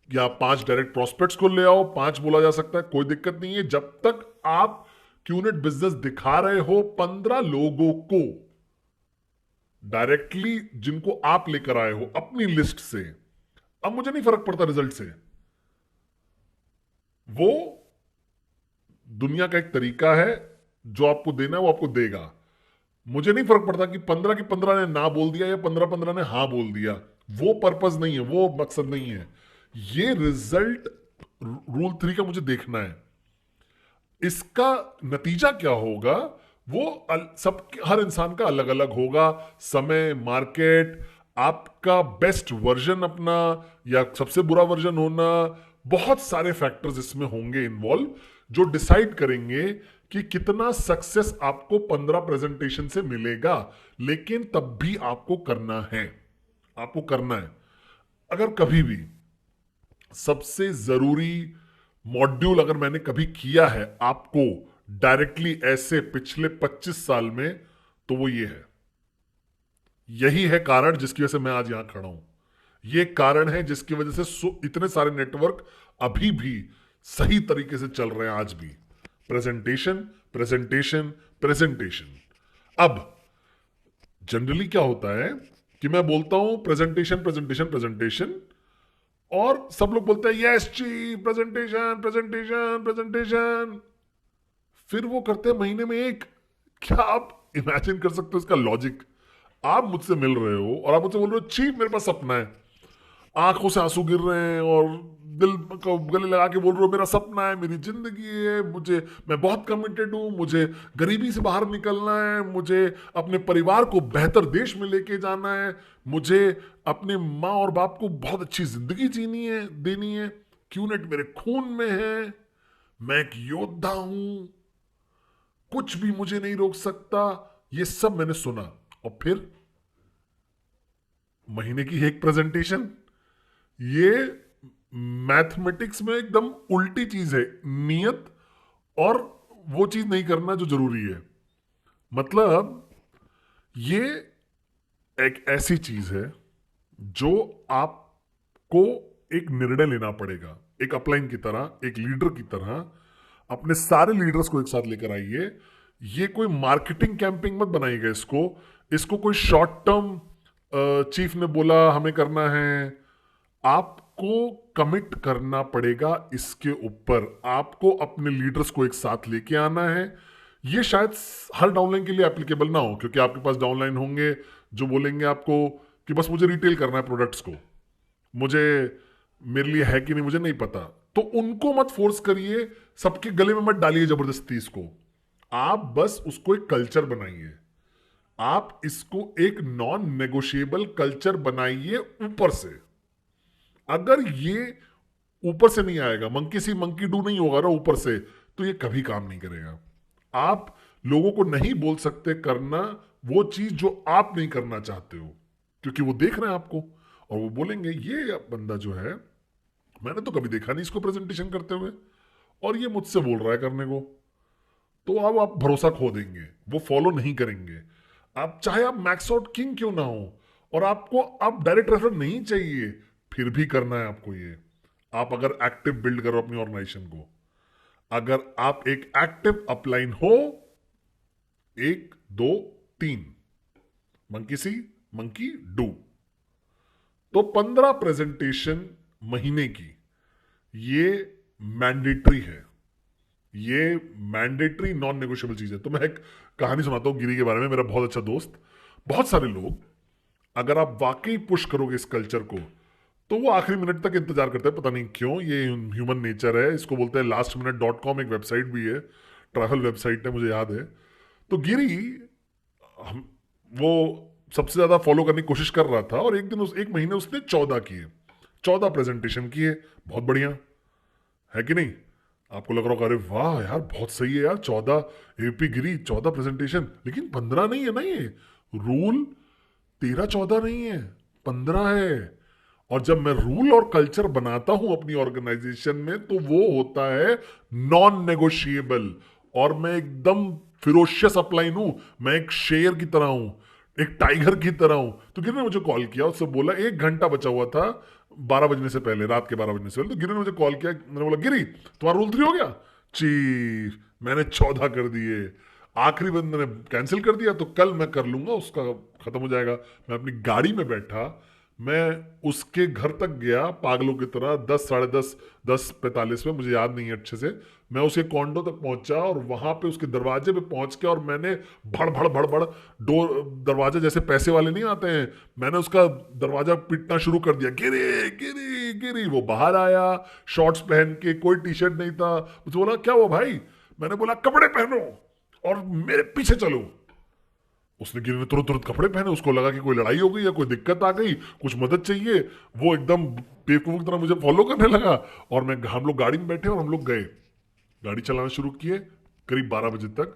Speaker 1: या 5 डायरेक्ट प्रोस्पेक्ट्स को ले आओ, 5 बोला जा सकता है, कोई दिक्कत नहीं है, जब तक आप क्यूनेट बिजनेस दिखा रहे हो 15 लोगों को डायरेक्टली, जिनको आप लेकर आए हो अपनी लिस्ट से। अब मुझे नहीं फर्क पड़ता रिजल्ट से, वो दुनिया का एक तरीका है, जो आपको देना है वो आपको देगा। मुझे नहीं फर्क पड़ता कि 15 के 15 ने ना बोल दिया या 15 ने हाँ बोल दिया, वो पर्पस नहीं है, वो मकसद नहीं है। ये रिजल्ट रूल 3 का मुझे देखना है, इसका नतीजा क्या होगा वो सब, हर इंसान का अलग अलग होगा। समय, मार्केट, आपका बेस्ट वर्जन अपना या सबसे बुरा वर्जन होना, बहुत सारे फैक्टर्स इसमें होंगे इन्वॉल्व, जो डिसाइड करेंगे कि कितना सक्सेस आपको 15 प्रेजेंटेशन से मिलेगा। लेकिन तब भी आपको करना है, आपको करना है। अगर कभी भी सबसे जरूरी मॉड्यूल अगर मैंने कभी किया है आपको डायरेक्टली ऐसे पिछले 25 साल में, तो वो ये है। यही है कारण जिसकी वजह से मैं आज यहां खड़ा हूं। ये कारण है जिसकी वजह से इतने सारे नेटवर्क अभी भी सही तरीके से चल रहे हैं आज भी। Presentation, presentation, presentation. अब जनरली क्या होता है कि मैं बोलता हूं प्रेजेंटेशन, प्रेजेंटेशन, प्रेजेंटेशन, और सब लोग बोलते हैं यस जी, प्रेजेंटेशन, प्रेजेंटेशन, प्रेजेंटेशन। फिर वो करते हैं महीने में एक। क्या आप इमेजिन कर सकते हो इसका लॉजिक? आप मुझसे मिल रहे हो और आप मुझसे बोल रहे हो चीफ मेरे पास सपना है, आंखों से आंसू गिर रहे हैं और दिल को गले लगा के बोल रहे हो मेरा सपना है, मेरी जिंदगी है, मैं बहुत कमिटेड हूं, मुझे गरीबी से बाहर निकलना है, मुझे अपने परिवार को बेहतर देश में लेके जाना है, मुझे अपने माँ और बाप को बहुत अच्छी जिंदगी जीनी है, देनी है, क्यूनेट मेरे खून में है, मैं एक योद्धा हूं, कुछ भी मुझे नहीं रोक सकता। ये सब मैंने सुना। और फिर महीने की एक प्रेजेंटेशन, ये मैथमेटिक्स में एकदम उल्टी चीज है। नियत और वो चीज नहीं करना जो जरूरी है। मतलब ये एक ऐसी चीज है जो आपको एक निर्णय लेना पड़ेगा, एक अपलाइन की तरह, एक लीडर की तरह। अपने सारे लीडर्स को एक साथ लेकर आइए। ये कोई मार्केटिंग कैंपिंग मत बनाइएगा इसको कोई शॉर्ट टर्म चीफ ने बोला हमें करना है। आपको कमिट करना पड़ेगा इसके ऊपर। आपको अपने लीडर्स को एक साथ लेके आना है। ये शायद हर डाउनलाइन के लिए एप्लीकेबल ना हो, क्योंकि आपके पास डाउनलाइन होंगे जो बोलेंगे आपको कि बस मुझे रिटेल करना है प्रोडक्ट्स को, मुझे मेरे लिए है कि नहीं मुझे नहीं पता। तो उनको मत फोर्स करिए, सबके गले में मत डालिए जबरदस्ती इसको। आप बस उसको एक कल्चर बनाइए। आप इसको एक नॉन नेगोशिएबल कल्चर बनाइए ऊपर से। अगर ये ऊपर से नहीं आएगा, मंकी सी मंकी डू नहीं होगा ना ऊपर से, तो ये कभी काम नहीं करेगा। आप लोगों को नहीं बोल सकते करना वो चीज जो आप नहीं करना चाहते हो, क्योंकि वो देख रहे हैं आपको और वो बोलेंगे ये बंदा जो है, मैंने तो कभी देखा नहीं इसको प्रेजेंटेशन करते हुए, और ये मुझसे बोल रहा है करने को। तो अब आप भरोसा खो देंगे, वो फॉलो नहीं करेंगे। आप चाहे आप मैक्स आउट किंग क्यों ना हो, और आपको आप डायरेक्ट रेफर नहीं चाहिए, फिर भी करना है आपको ये। आप अगर एक्टिव बिल्ड करो अपनी ऑर्गेनाइजेशन को, अगर आप एक एक्टिव अपलाइन हो, 1 2 3 मंकी सी मंकी डू, तो 15 प्रेजेंटेशन महीने की ये मैंडेटरी है। ये मैंडेटरी नॉन नेगोशिएबल चीज है। तो मैं एक कहानी सुनाता हूं गिरी के बारे में। मेरा बहुत अच्छा दोस्त, बहुत सारे लोग, अगर आप वाकई पुश करोगे इस कल्चर को, तो वो आखिरी मिनट तक इंतजार करते हैं। पता नहीं क्यों, ये ह्यूमन नेचर है। इसको बोलते हैं lastminute.com, एक वेबसाइट भी है, ट्रैवल वेबसाइट है, मुझे याद है। तो गिरी वो सबसे ज्यादा फॉलो करने की कोशिश कर रहा था, और एक महीने उसने 14 किए, 14 प्रेजेंटेशन किए। बहुत बढ़िया है कि नहीं? आपको लग रहा होगा अरे वाह यार बहुत सही है यार, 14 एपी गिरी, 14 प्रेजेंटेशन। लेकिन 15 नहीं है ना, ये रूल 13-14 नहीं है, 15 है। और जब मैं रूल और कल्चर बनाता हूं अपनी ऑर्गेनाइजेशन में, तो वो होता है नॉन नेगोशिएबल, और मैं एकदम फिरोशियस अपलाइन हूं, मैं एक शेर की तरह हूं, एक टाइगर की तरह हूं। तो गिरी ने मुझे कॉल किया, उससे बोला 1 घंटा बचा हुआ था 12 बजने से पहले, रात के 12 बजने से पहले। तो गिरी ने मुझे कॉल किया, मैंने बोला गिरी तुम्हारा रूल 3 हो गया? चीफ मैंने 14 कर दिए, आखिरी बंदे ने कैंसिल कर दिया, तो कल मैं कर लूंगा, उसका खत्म हो जाएगा। मैं अपनी गाड़ी में बैठा, मैं उसके घर तक गया पागलों की तरह, 10 साढ़े 10, 10:45 में, मुझे याद नहीं है अच्छे से। मैं उसके कॉन्डो तक पहुंचा और वहां पे उसके दरवाजे पे पहुंच के, और मैंने भड़ भड़ भड़ भड़ डोर, दरवाजा जैसे पैसे वाले नहीं आते हैं, मैंने उसका दरवाजा पीटना शुरू कर दिया, गिरी गिरी गिरी। वो बाहर आया शॉर्ट्स पहन के, कोई टी शर्ट नहीं था। मुझे बोला क्या हुआ भाई? मैंने बोला कपड़े पहनो और मेरे पीछे चलो। उसने गिरी ने तुरंत तुरंत कपड़े पहने, उसको लगा कि कोई लड़ाई हो गई या कोई दिक्कत आ गई, कुछ मदद चाहिए। वो एकदम बेवकूफ की तरह मुझे फॉलो करने लगा, और हम लोग गाड़ी में बैठे और हम लोग गए, गाड़ी चलाना शुरू किए करीब 12 बजे तक।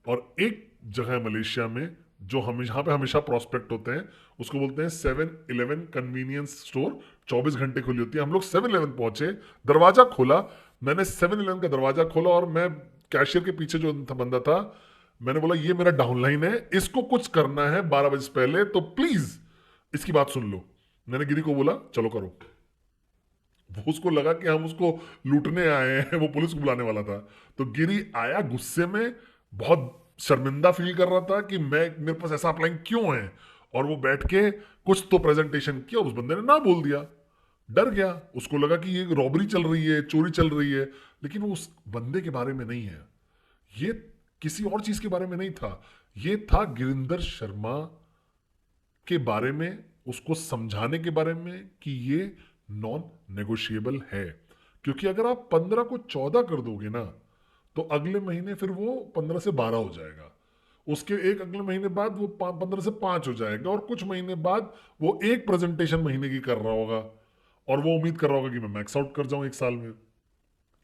Speaker 1: और एक जगह है मलेशिया में जो हम यहाँ पे हमेशा प्रोस्पेक्ट होते हैं, उसको बोलते हैं 7-Eleven कन्वीनियंस स्टोर, 24 घंटे खुली होती है। हम लोग 7-Eleven पहुंचे, दरवाजा खोला, मैंने 7-Eleven का दरवाजा खोला, और मैं कैशियर के पीछे जो बंदा था, मैंने बोला ये मेरा डाउनलाइन है, इसको कुछ करना है 12 बजे से पहले, तो प्लीज इसकी बात सुन लो। मैंने गिरी को बोला चलो करो। वो उसको लगा कि हम उसको लूटने आए हैं, वो पुलिस को बुलाने वाला था। तो गिरी आया गुस्से में, बहुत शर्मिंदा फील कर रहा था कि मेरे पास ऐसा अप्लाइंग क्यों है, और वो बैठ के कुछ तो प्रेजेंटेशन किया, और उस बंदे ने ना बोल दिया। डर गया, उसको लगा कि ये रॉबरी चल रही है, चोरी चल रही है, लेकिन वो उस बंदे के बारे में नहीं है, ये किसी और चीज के बारे में नहीं था, ये था गिरिंदर शर्मा के बारे में, उसको समझाने के बारे में कि ये नॉन नेगोशिएबल है। क्योंकि अगर आप 15 को 14 कर दोगे ना, तो अगले महीने फिर वो 15 से 12 हो जाएगा, उसके एक अगले महीने बाद वो 15 से 5 हो जाएगा, और कुछ महीने बाद वो एक प्रेजेंटेशन महीने की कर रहा होगा, और वो उम्मीद कर रहा होगा कि मैं मैक्स आउट कर जाऊं 1 साल में।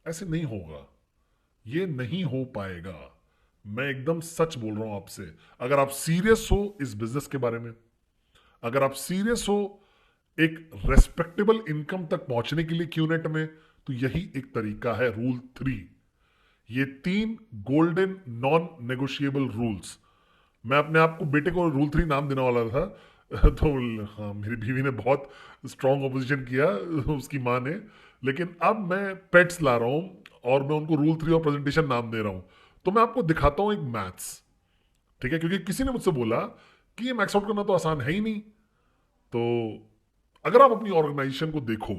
Speaker 1: ऐसे नहीं होगा, ये नहीं हो पाएगा। मैं एकदम सच बोल रहा हूं आपसे। अगर आप सीरियस हो इस बिजनेस के बारे में, अगर आप सीरियस हो एक रेस्पेक्टेबल इनकम तक पहुंचने के लिए क्यूनेट में, तो यही एक तरीका है, रूल 3। ये 3 गोल्डन नॉन नेगोशिएबल रूल्स। मैं अपने आप को, बेटे को रूल 3 नाम देने वाला था, तो हाँ, मेरी बीवी ने बहुत स्ट्रांग ऑपोजिशन किया, उसकी माँ ने। लेकिन अब मैं पेट्स ला रहा हूं और मैं उनको रूल 3 और प्रेजेंटेशन नाम दे रहा हूं। तो मैं आपको दिखाता हूं एक मैथ्स, ठीक है, क्योंकि किसी ने मुझसे बोला कि ये मैक्स आउट करना तो आसान है ही नहीं। तो अगर आप अपनी ऑर्गेनाइजेशन को देखो,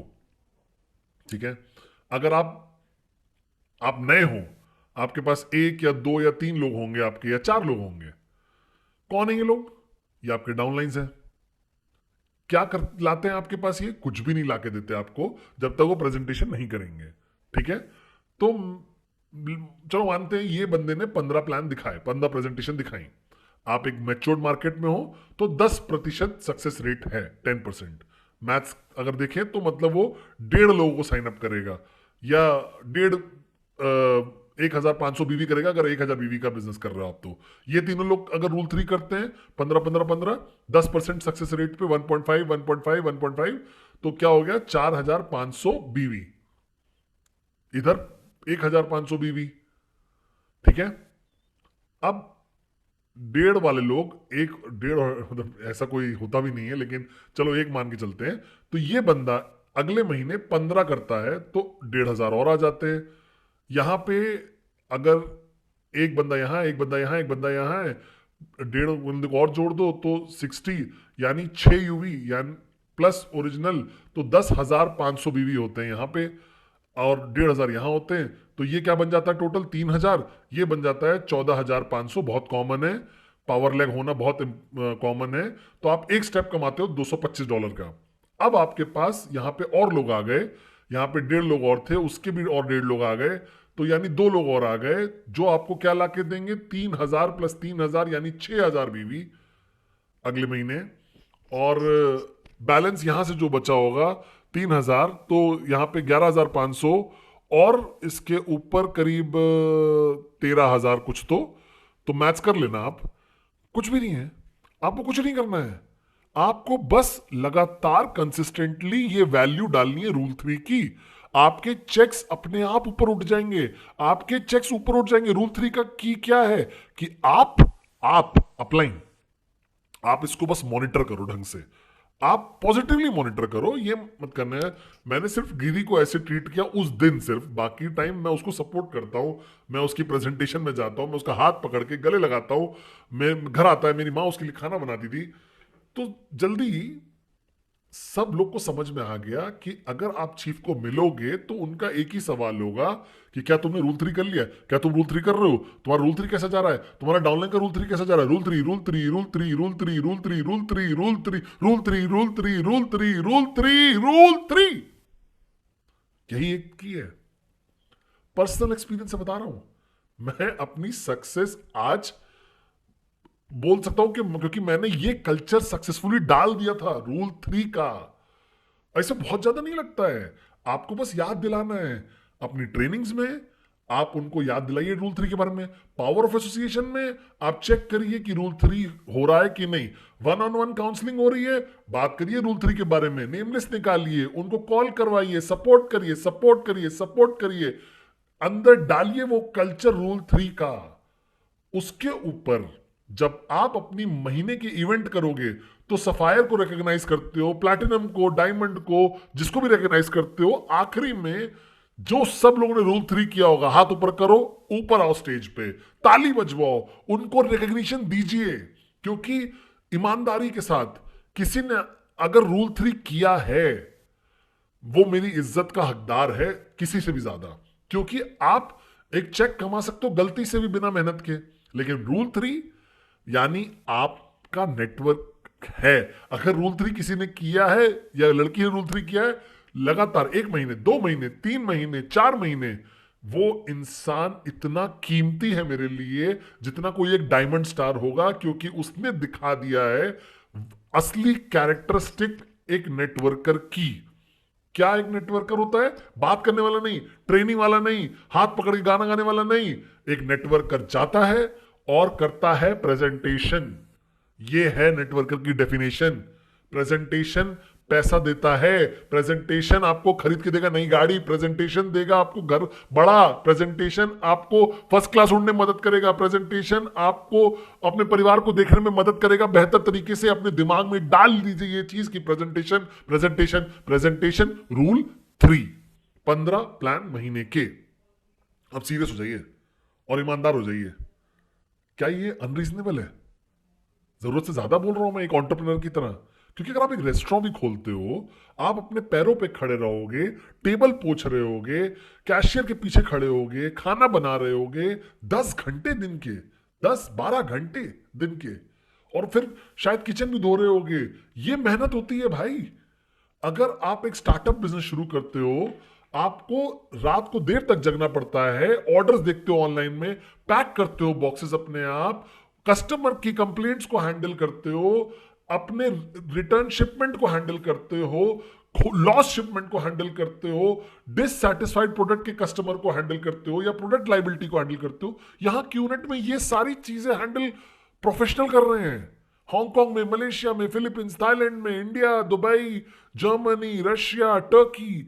Speaker 1: ठीक है, अगर आप नए हो, आपके पास 1 या 2 या 3 लोग होंगे आपके, या 4 लोग होंगे, कौन है ये लोग? ये आपके डाउनलाइंस हैं। क्या कर लाते हैं आपके पास? ये कुछ भी नहीं लाके देते आपको जब तक वो प्रेजेंटेशन नहीं करेंगे, ठीक है। तो चलो मानते हैं ये बंदे ने 15 प्लान दिखाए, 15 प्रेजेंटेशन दिखाई, आप एक मैच्योर्ड मार्केट में हो तो 10% सक्सेस रेट है, 10%। मैथ्स अगर देखें तो मतलब वो 1.5 लोगों को साइन अप करेगा, या 1,500 बीवी करेगा, अगर 1,000 बीवी का बिजनेस कर रहे हो आप। तो ये तीनों लोग अगर रूल 3 करते हैं, 15-15-15, 10% सक्सेस रेट पे 1.5 1.5 1.5, तो क्या हो गया? 4,500 बीवी, इधर 1,500 बीवी, ठीक है। अब 1.5 वाले लोग, एक 1.5 मतलब ऐसा कोई होता भी नहीं है, लेकिन चलो एक मान के चलते हैं, तो ये बंदा अगले महीने 15 करता है तो 1,500 और आ जाते हैं। यहां पे अगर एक बंदा यहां, एक बंदा यहां, एक बंदा यहां है, 1.5 बंदे को और जोड़ दो तो 60, यानी 6 यूवी, यानी प्लस ओरिजिनल, तो 10,500 बीवी होते हैं यहां पे, और 1,500 यहां होते हैं, तो ये क्या बन जाता है टोटल? 3,000। ये बन जाता है 14,500, बहुत कॉमन है, पावर लैग होना बहुत कॉमन है। तो आप एक स्टेप कमाते हो $225 का। अब आपके पास यहां पे और लोग आ गए, यहां पे 1.5 लोग और थे, उसके भी और 1.5 लोग आ गए, तो यानी 2 लोग और आ गए, जो आपको क्या ला के देंगे? 3,000 प्लस 3,000 यानी 6,000 बीवी अगले महीने। और बैलेंस यहां से जो बचा होगा 3,000, तो यहां पे 11,500, और इसके ऊपर करीब 13,000 कुछ। तो मैच कर लेना आप। कुछ भी नहीं है, आपको कुछ नहीं करना है, आपको बस लगातार कंसिस्टेंटली ये वैल्यू डालनी है रूल 3 की। आपके चेक्स अपने आप ऊपर उठ जाएंगे, आपके चेक्स ऊपर उठ जाएंगे। रूल 3 का की क्या है कि आप अपलाइन, आप इसको बस मॉनिटर करो ढंग से, आप पॉजिटिवली मॉनिटर करो, ये मत करना है। मैंने सिर्फ गिरी को ऐसे ट्रीट किया उस दिन, सिर्फ बाकी टाइम मैं उसको सपोर्ट करता हूँ, मैं उसकी प्रेजेंटेशन में जाता हूँ, मैं उसका हाथ पकड़ के गले लगाता हूँ, मैं घर आता है, मेरी माँ उसके लिए खाना बनाती थी। तो जल्दी ही सब लोग को समझ में आ गया कि अगर आप चीफ को मिलोगे तो उनका एक ही सवाल होगा कि क्या तुमने रूल 3 कर लिया, क्या तुम रूल 3 कर रहे हो, तुम्हारा रूल 3 कैसा जा रहा है, तुम्हारा डाउनलाइन का रूल 3 कैसा जा रहा है, rule 3 rule 3 rule 3 rule 3 rule 3 rule 3 rule 3 rule 3 rule 3 rule 3 rule 3 rule 3। यही एक की है। पर्सनल एक्सपीरियंस से बता रहा हूं, मैं अपनी सक्सेस आज बोल सकता हूं कि क्योंकि मैंने ये कल्चर सक्सेसफुली डाल दिया था रूल 3 का। ऐसे बहुत ज्यादा नहीं लगता है, आपको बस याद दिलाना है अपनी ट्रेनिंग्स में, आप उनको याद दिलाइए रूल 3 के बारे में। पावर ऑफ एसोसिएशन में आप चेक करिए कि रूल 3 हो रहा है कि नहीं। वन ऑन वन काउंसलिंग हो रही है, बात करिए रूल 3 के बारे में, नेम लिस्ट निकालिए, उनको कॉल करवाइए, सपोर्ट करिए, सपोर्ट करिए, सपोर्ट करिए, अंदर डालिए वो कल्चर रूल 3 का। उसके ऊपर जब आप अपनी महीने की इवेंट करोगे तो सफायर को रिकॉग्नाइज करते हो, प्लैटिनम को, डायमंड को, जिसको भी रिकॉग्नाइज करते हो, आखिरी में जो सब लोगों ने रूल 3 किया होगा हाथ ऊपर करो, ऊपर आओ स्टेज पे, ताली बजवाओ, उनको रिकॉग्निशन दीजिए। क्योंकि ईमानदारी के साथ किसी ने अगर रूल 3 किया है वो मेरी इज्जत का हकदार है किसी से भी ज्यादा। क्योंकि आप एक चेक कमा सकते हो गलती से भी बिना मेहनत के, लेकिन रूल 3 यानी आपका नेटवर्क है। अगर रूल 3 किसी ने किया है या लड़की ने रूल 3 किया है, लगातार 1 महीने, 2 महीने, 3 महीने, 4 महीने, वो इंसान इतना कीमती है मेरे लिए जितना कोई एक डायमंड स्टार होगा, क्योंकि उसने दिखा दिया है असली कैरेक्टरिस्टिक एक नेटवर्कर की। क्या एक नेटवर्कर होता है? बात करने वाला नहीं, ट्रेनिंग वाला नहीं, हाथ पकड़ के गाना गाने वाला नहीं। एक नेटवर्कर जाता है और करता है प्रेजेंटेशन। ये है नेटवर्कर की डेफिनेशन। प्रेजेंटेशन पैसा देता है, प्रेजेंटेशन आपको खरीद के देगा नई गाड़ी, प्रेजेंटेशन देगा आपको घर बड़ा, प्रेजेंटेशन आपको फर्स्ट क्लास उड़ने में मदद करेगा, प्रेजेंटेशन आपको अपने परिवार को देखने में मदद करेगा। बेहतर तरीके से अपने दिमाग में डाल दीजिए ये चीज की presentation, presentation, presentation. Rule 3, 15 plan महीने के। अब सीरियस हो जाइए और ईमानदार हो जाइए। क्या ये अनरीजनेबल है? जरूरत से ज्यादा बोल रहा हूं मैं एक एंटरप्रेन्योर की तरह? क्योंकि अगर आप एक रेस्टोरेंट भी खोलते हो, आप अपने पैरों पे खड़े रहोगे, टेबल पोछ रहे होगे, कैशियर के पीछे खड़े होगे, खाना बना रहे होगे 10 घंटे दिन के, 10-12 घंटे दिन के, और फिर शायद किचन भी धो रहे होगे। ये मेहनत होती है भाई। अगर आप एक स्टार्टअप बिजनेस शुरू करते हो, आपको रात को देर तक जगना पड़ता है, ऑर्डर्स देखते हो ऑनलाइन में, पैक करते हो बॉक्सेस अपने आप, कस्टमर की कंप्लेंट्स को हैंडल करते हो, अपने रिटर्न शिपमेंट को हैंडल करते हो, लॉस शिपमेंट को हैंडल करते हो, डिससैटिस्फाइड प्रोडक्ट के कस्टमर को हैंडल करते हो, या प्रोडक्ट लाइबिलिटी को हैंडल करते हो। यहां क्यूनेट में ये सारी चीजें हैंडल प्रोफेशनल कर रहे हैं। हांगकांग में, मलेशिया में, फिलीपींस, थाईलैंड में, India, Dubai, Germany, Russia, Turkey,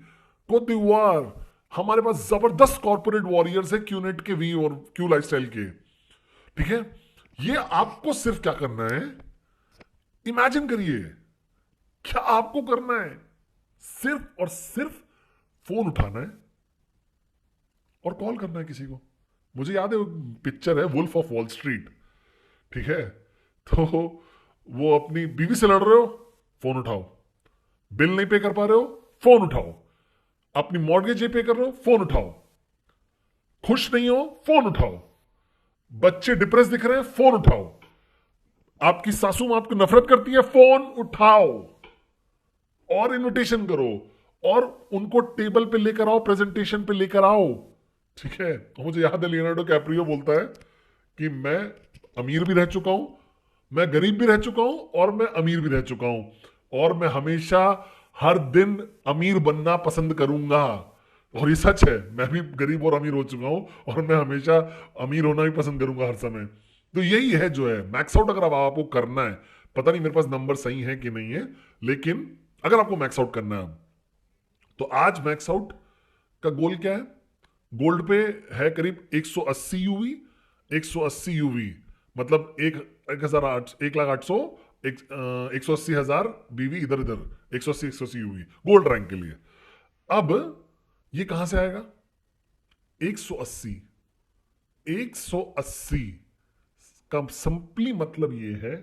Speaker 1: Cote d'Ivoire, हमारे पास जबरदस्त कॉर्पोरेट वॉरियर्स है क्यूनेट के, वी और क्यू लाइफस्टाइल के। ठीक है, ये आपको सिर्फ क्या करना है, इमेजिन करिए, क्या आपको करना है? सिर्फ और सिर्फ फोन उठाना है और कॉल करना है किसी को। मुझे याद है पिक्चर है वुल्फ ऑफ वॉल स्ट्रीट, ठीक है? तो वो अपनी बीवी से लड़ रहे हो, फोन उठाओ। बिल नहीं पे कर पा रहे हो, फोन उठाओ। अपनी मॉर्गेज पे कर रहे हो, फोन उठाओ। खुश नहीं हो, फोन उठाओ। बच्चे डिप्रेस दिख रहे हैं, फोन उठाओ। आपकी सासू मां आपको नफरत करती है, फोन उठाओ और इनविटेशन करो और उनको टेबल पे लेकर आओ, प्रेजेंटेशन पे लेकर आओ। ठीक है? तो मुझे याद है लियोनार्डो कैप्रियो बोलता है कि मैं अमीर भी रह चुका हूं, मैं गरीब भी रह चुका हूं, और मैं अमीर भी रह चुका हूं, और मैं हमेशा हर दिन अमीर बनना पसंद करूंगा। और ये सच है, मैं भी गरीब और अमीर हो चुका हूं, और मैं हमेशा अमीर होना भी पसंद करूंगा हर समय। तो यही है जो है मैक्स आउट। अगर अब आपको करना है, पता नहीं मेरे पास नंबर सही है कि नहीं है, लेकिन अगर आपको मैक्स आउट करना है तो आज मैक्स आउट का गोल क्या है? गोल्ड पे है करीब 180 यूवी। 180 यूवी मतलब एक हजार आठ, 1,08,000, 180,000 बीवी इधर इधर, 180 यूवी गोल्ड रैंक के लिए। अब ये कहां से आएगा? 180, 180 का सिंपली मतलब ये है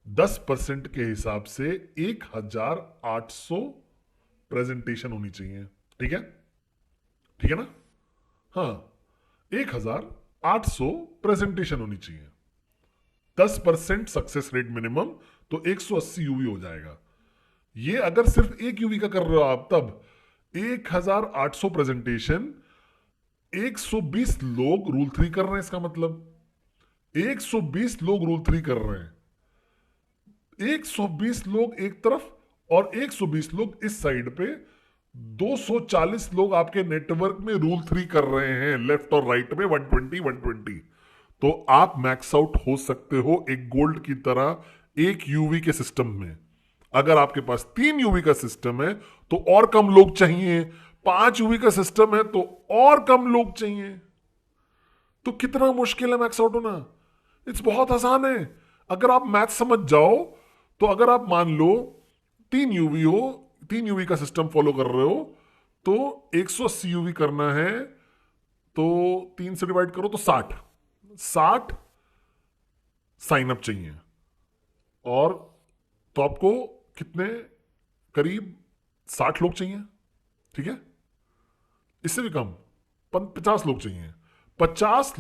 Speaker 1: 10% के हिसाब से 1,800 प्रेजेंटेशन होनी चाहिए। ठीक है? ठीक है ना? हाँ, 1,800 प्रेजेंटेशन होनी चाहिए। 10% सक्सेस रेट मिनिमम, तो 180 यूवी हो जाएगा। ये अगर सिर्फ एक यूवी का कर रहे हो आप, तब 1,800 प्रेजेंटेशन, 120 लोग रूल 3 कर रहे हैं। इसका मतलब 120 लोग रूल 3 कर रहे हैं। 120 लोग एक तरफ और 120 लोग इस साइड पे, 240 लोग आपके नेटवर्क में रूल 3 कर रहे हैं, लेफ्ट और राइट में 120 120। तो आप मैक्स आउट हो सकते हो एक गोल्ड की तरह एक यूवी के सिस्टम में। अगर आपके पास 3 यूवी का सिस्टम है तो और कम लोग चाहिए, 5 यूवी का सिस्टम है तो और कम लोग चाहिए। तो कितना मुश्किल है मैक्स आउट होना? इट्स बहुत आसान है अगर आप मैथ समझ जाओ। तो अगर आप मान लो 3 यूवी हो, 3 यूवी का सिस्टम फॉलो कर रहे हो, तो 180 यूवी करना है, तो 3 से डिवाइड करो तो 60 साइन अप चाहिए। और तो आपको कितने, करीब 60 लोग चाहिए। ठीक है? इससे भी कम, 50 लोग चाहिए। 50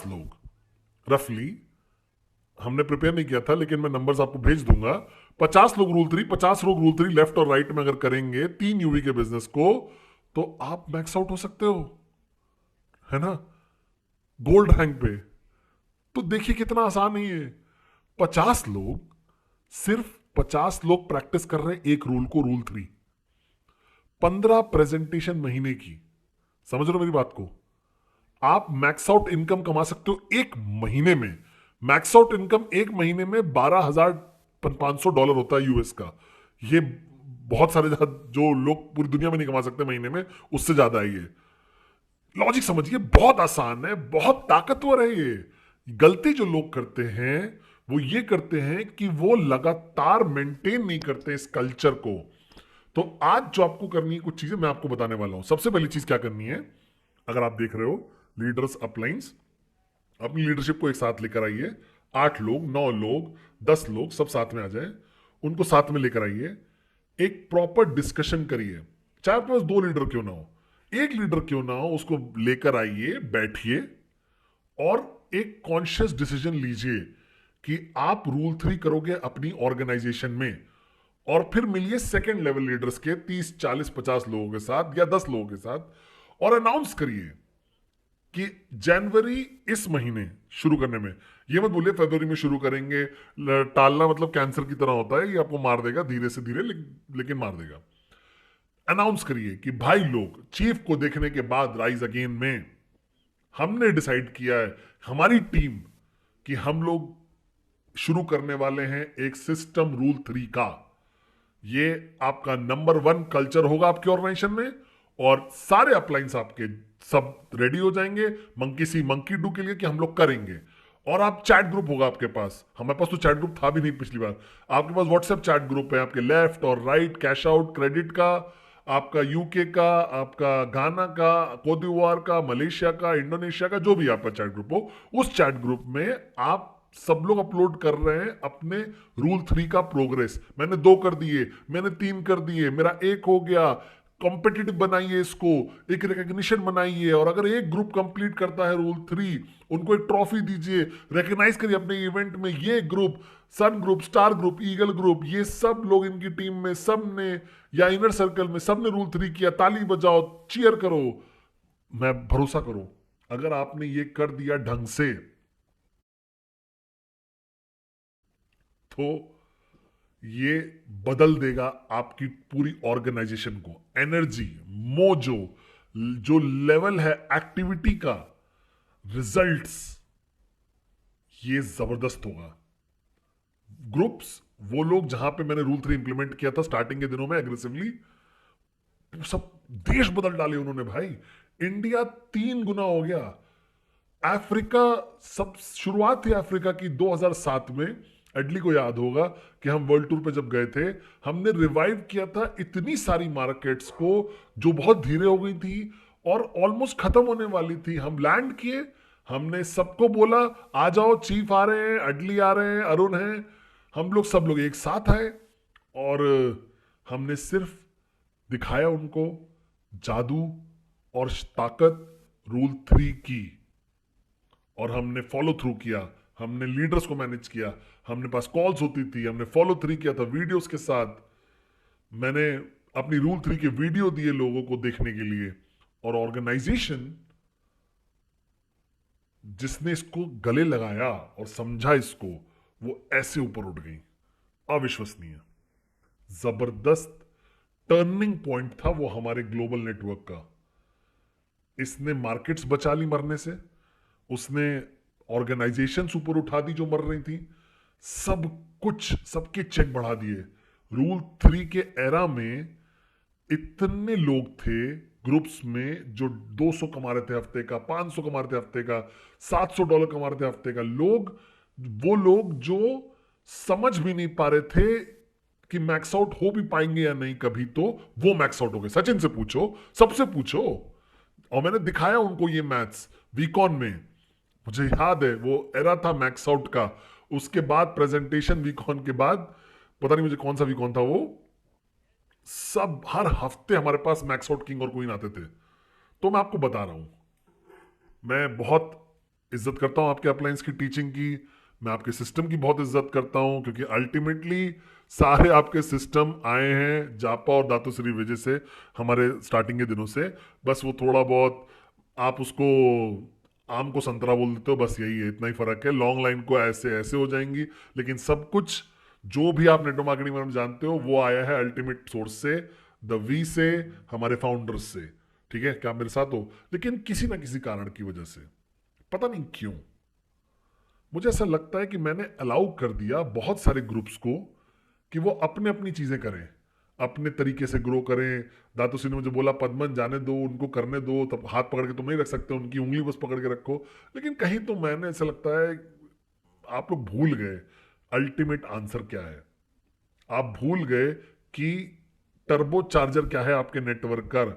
Speaker 1: लोग रफली, हमने प्रिपेयर नहीं किया था लेकिन मैं नंबर्स आपको भेज दूंगा। 50 लोग रूल 3, 50 लोग रूल 3 लेफ्ट और राइट में अगर करेंगे 3 यूवी के बिजनेस को, तो आप मैक्स आउट हो सकते हो, है ना, गोल्ड रैंक पे। तो देखिए कितना आसान है ये। 50 लोग, सिर्फ 50 लोग प्रैक्टिस कर रहे हैं एक रूल को, रूल 3। 15 प्रेजेंटेशन महीने की। समझ रहे हो मेरी बात को? आप मैक्स आउट इनकम कमा सकते हो एक महीने में। मैक्स आउट इनकम एक महीने में $12,500 होता है यूएस का। ये बहुत सारे जो लोग पूरी दुनिया में नहीं कमा सकते महीने में, उससे ज्यादा है ये। लॉजिक समझिए, बहुत आसान है, बहुत ताकतवर है ये। गलती जो लोग करते हैं वो ये करते हैं कि वो लगातार मेंटेन नहीं करते इस कल्चर को। तो आज जो आपको करनी है कुछ चीजें मैं आपको बताने वाला हूं। सबसे पहली चीज क्या करनी है, अगर आप देख रहे हो लीडर्स अपलाइंस, अपनी लीडरशिप को एक साथ लेकर आइए। 8 लोग, 9 लोग, 10 लोग सब साथ में आ जाए, उनको साथ में लेकर आइए। एक प्रॉपर डिस्कशन करिए। चाहे आपके पास 2 लीडर क्यों ना हो, एक लीडर क्यों ना हो, उसको लेकर आइए, बैठिए और एक कॉन्शियस डिसीजन लीजिए कि आप रूल 3 करोगे अपनी ऑर्गेनाइजेशन में। और फिर मिलिए सेकेंड लेवल लीडर्स के 30 40 50 लोगों के साथ या 10 लोगों के साथ और अनाउंस करिए कि जनवरी इस महीने शुरू करने में, ये मत बोलिए फरवरी में शुरू करेंगे। टालना मतलब कैंसर की तरह होता है, ये आपको मार देगा धीरे से धीरे, लेकिन मार देगा। अनाउंस करिए कि भाई लोग, चीफ को देखने के बाद राइज अगेन में हमने डिसाइड किया है, हमारी टीम, कि हम लोग शुरू करने वाले हैं एक सिस्टम रूल 3 का। ये आपका नंबर 1 कल्चर होगा आपके ऑर्गेनाइजेशन में। और सारे अपलाइंस आपके सब रेडी हो जाएंगे मंकी सी मंकी डू के लिए कि हम लोग करेंगे। और आप चैट ग्रुप होगा आपके पास, हमारे पास तो चैट ग्रुप था भी नहीं पिछली बार। आपके पास व्हाट्सएप चैट ग्रुप है, आपके लेफ्ट और राइट, कैश आउट क्रेडिट का, आपका यूके का, आपका गाना का, कोतवार का, मलेशिया का, इंडोनेशिया का, जो भी आपका चैट ग्रुप हो, उस चैट ग्रुप में आप सब लोग अपलोड कर रहे हैं अपने रूल 3 का प्रोग्रेस। मैंने 2 कर दिए, मैंने 3 कर दिए, मेरा 1 हो गया। कॉम्पिटिटिव बनाइए इसको, एक रिकग्निशन बनाइए। और अगर एक ग्रुप कंप्लीट करता है रूल 3, उनको एक ट्रॉफी दीजिए, रिकग्नाइज करिए अपने इवेंट में। ये group, sun group, star group, eagle group, ये सब लोग इनकी टीम में, सब ने, या इनर सर्कल में सब ने रूल 3 किया, ताली बजाओ, चीयर करो। मैं भरोसा करो, अगर आपने ये कर दिया ढंग से, तो ये बदल देगा आपकी पूरी ऑर्गेनाइजेशन को। एनर्जी, मोजो, जो लेवल है एक्टिविटी का, रिजल्ट्स, ये जबरदस्त होगा। ग्रुप्स, वो लोग जहां पे मैंने रूल 3 इंप्लीमेंट किया था स्टार्टिंग के दिनों में एग्रेसिवली, सब देश बदल डाले उन्होंने भाई। इंडिया 3 गुना हो गया। अफ्रीका, सब शुरुआत थी अफ्रीका की 2007 में। एडली को याद होगा कि हम वर्ल्ड टूर पे जब गए थे, हमने रिवाइव किया था इतनी सारी मार्केट्स को जो बहुत धीरे हो गई थी और ऑलमोस्ट खत्म होने वाली थी। हम लैंड किए, हमने सबको बोला आ जाओ, चीफ आ रहे हैं, अडली आ रहे हैं, अरुण हैं, हम लोग सब लोग एक साथ आए और हमने सिर्फ दिखाया उनको जादू और ताकत रूल 3 की, और हमने फॉलो थ्रू किया, हमने लीडर्स को मैनेज किया, हमने पास कॉल्स होती थी, हमने फॉलो 3 किया था वीडियोस के साथ। मैंने अपनी रूल 3 के वीडियो दिए लोगों को देखने के लिए, और ऑर्गेनाइजेशन जिसने इसको गले लगाया और समझा इसको, वो ऐसे ऊपर उठ गई। अविश्वसनीय, जबरदस्त टर्निंग पॉइंट था वो हमारे ग्लोबल नेटवर्क का। इसने मार्केट्स बचा ली मरने से, उसने ऑर्गेनाइजेशंस ऊपर उठा दी जो मर रही थी, सब कुछ, सबके चेक बढ़ा दिए। रूल 3 के एरा में इतने लोग थे ग्रुप्स में जो 200 कमा रहे थे हफ्ते का, 500 कमा रहे थे हफ्ते का, $700 कमा रहे थे हफ्ते का। लोग, वो लोग जो समझ भी नहीं पा रहे थे कि मैक्स आउट हो भी पाएंगे या नहीं कभी, तो वो मैक्स आउट हो गए। सचिन से पूछो, सबसे पूछो। और मैंने दिखाया उनको ये मैथ्स वीकॉन में, मुझे याद है वो एरा था मैक्स आउट का। उसके बाद प्रेजेंटेशन वीकॉन के बाद, पता नहीं मुझे कौन सा वीकॉन था वो, सब हर हफ्ते हमारे पास मैक्स आउट किंग और क्वीन आते थे। तो मैं आपको बता रहा हूं, मैं बहुत इज्जत करता हूं आपके अपलाइंस की टीचिंग की, मैं आपके सिस्टम की बहुत इज्जत करता हूं, क्योंकि अल्टीमेटली सारे आपके सिस्टम आए हैं जापा और दातुश्री विजय से, हमारे स्टार्टिंग के दिनों से। बस वो थोड़ा बहुत आप उसको आम को संतरा बोल देते हो, बस यही है, इतना ही फर्क है। लॉन्ग लाइन को ऐसे ऐसे हो जाएंगी, लेकिन सब कुछ जो भी आप नेटवर्क मार्केटिंग में जानते हो वो आया है अल्टीमेट सोर्स से, द वी से, हमारे फाउंडर्स से। ठीक है, क्या आप मेरे साथ हो? लेकिन किसी ना किसी कारण की वजह से, पता नहीं क्यों, मुझे ऐसा लगता है कि मैंने अलाउ कर दिया बहुत सारे ग्रुप्स को कि वो अपने अपनी चीजें करें, अपने तरीके से ग्रो करें। दातुश्री ने मुझे बोला पद्मन जाने दो, उनको करने दो, तब हाथ पकड़ के तुम नहीं रख सकते, उनकी उंगली बस पकड़ के रखो। लेकिन कहीं तो मैंने, ऐसा लगता है आप लोग भूल गए अल्टीमेट आंसर क्या है। आप भूल गए कि टर्बो चार्जर क्या है आपके नेटवर्कर।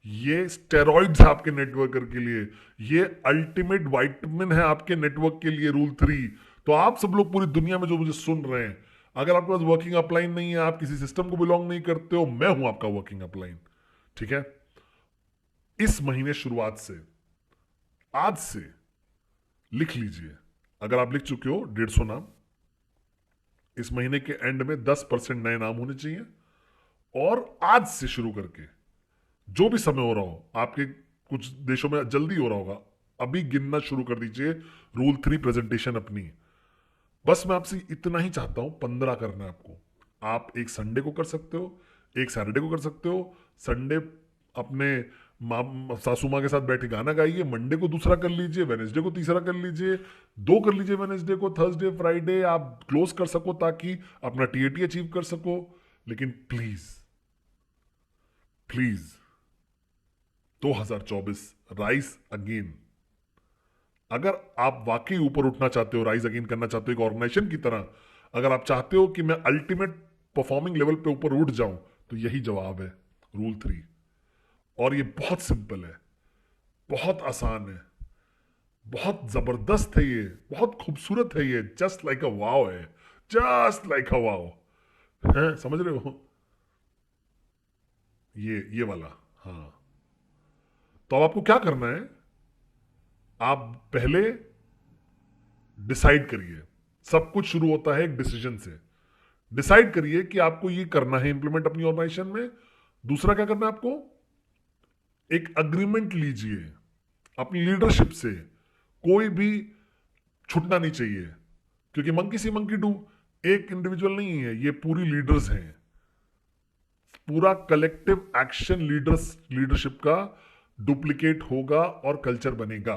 Speaker 1: ये स्टेरॉइड्स है आपके नेटवर्कर के लिए, ये अल्टीमेट वाइटमिन है आपके नेटवर्क के लिए रूल 3। तो आप सब लोग पूरी दुनिया में जो मुझे सुन रहे हैं, अगर आपके पास वर्किंग अपलाइन नहीं है, आप किसी सिस्टम को बिलोंग नहीं करते हो, मैं हूं आपका वर्किंग अपलाइन। ठीक है, इस महीने शुरुआत से, आज से लिख लीजिए, अगर आप लिख चुके हो 150 नाम, इस महीने के एंड में 10% नए नाम होने चाहिए। और आज से शुरू करके जो भी समय हो रहा हो, आपके कुछ देशों में जल्दी हो रहा होगा, अभी गिनना शुरू कर दीजिए रूल 3 प्रेजेंटेशन अपनी। बस मैं आपसे इतना ही चाहता हूं, 15 करना है आपको। आप एक संडे को कर सकते हो, एक सैटरडे को कर सकते हो। संडे अपने सासू माँ के साथ बैठ के गाना गाइए, मंडे को दूसरा कर लीजिए, वेनेसडे को तीसरा कर लीजिए, 2 कर लीजिए वेनेसडे को, थर्सडे फ्राइडे आप क्लोज कर सको ताकि अपना टीएटी अचीव कर सको। लेकिन प्लीज प्लीज 2024 राइज अगेन। अगर आप वाकई ऊपर उठना चाहते हो, राइज अगेन करना चाहते हो एक ऑर्गेनाइजेशन की तरह, अगर आप चाहते हो कि मैं अल्टीमेट परफॉर्मिंग लेवल पे ऊपर उठ जाऊं, तो यही जवाब है रूल 3। और ये बहुत सिंपल है, बहुत आसान है, बहुत जबरदस्त है, ये बहुत खूबसूरत है, ये जस्ट लाइक अ वाव है, जस्ट लाइक अ वाव है। समझ रहे हो? ये वाला। हाँ, तो अब आपको क्या करना है, आप पहले डिसाइड करिए। सब कुछ शुरू होता है एक डिसीजन से। डिसाइड करिए कि आपको ये करना है इंप्लीमेंट अपनी ऑर्गेनाइजेशन में। दूसरा क्या करना है आपको, एक अग्रीमेंट लीजिए अपनी लीडरशिप से, कोई भी छूटना नहीं चाहिए, क्योंकि मंकी सी मंकी डू, एक इंडिविजुअल नहीं है, ये पूरी लीडर्स हैं, पूरा कलेक्टिव एक्शन लीडरशिप का डुप्लीकेट होगा और कल्चर बनेगा।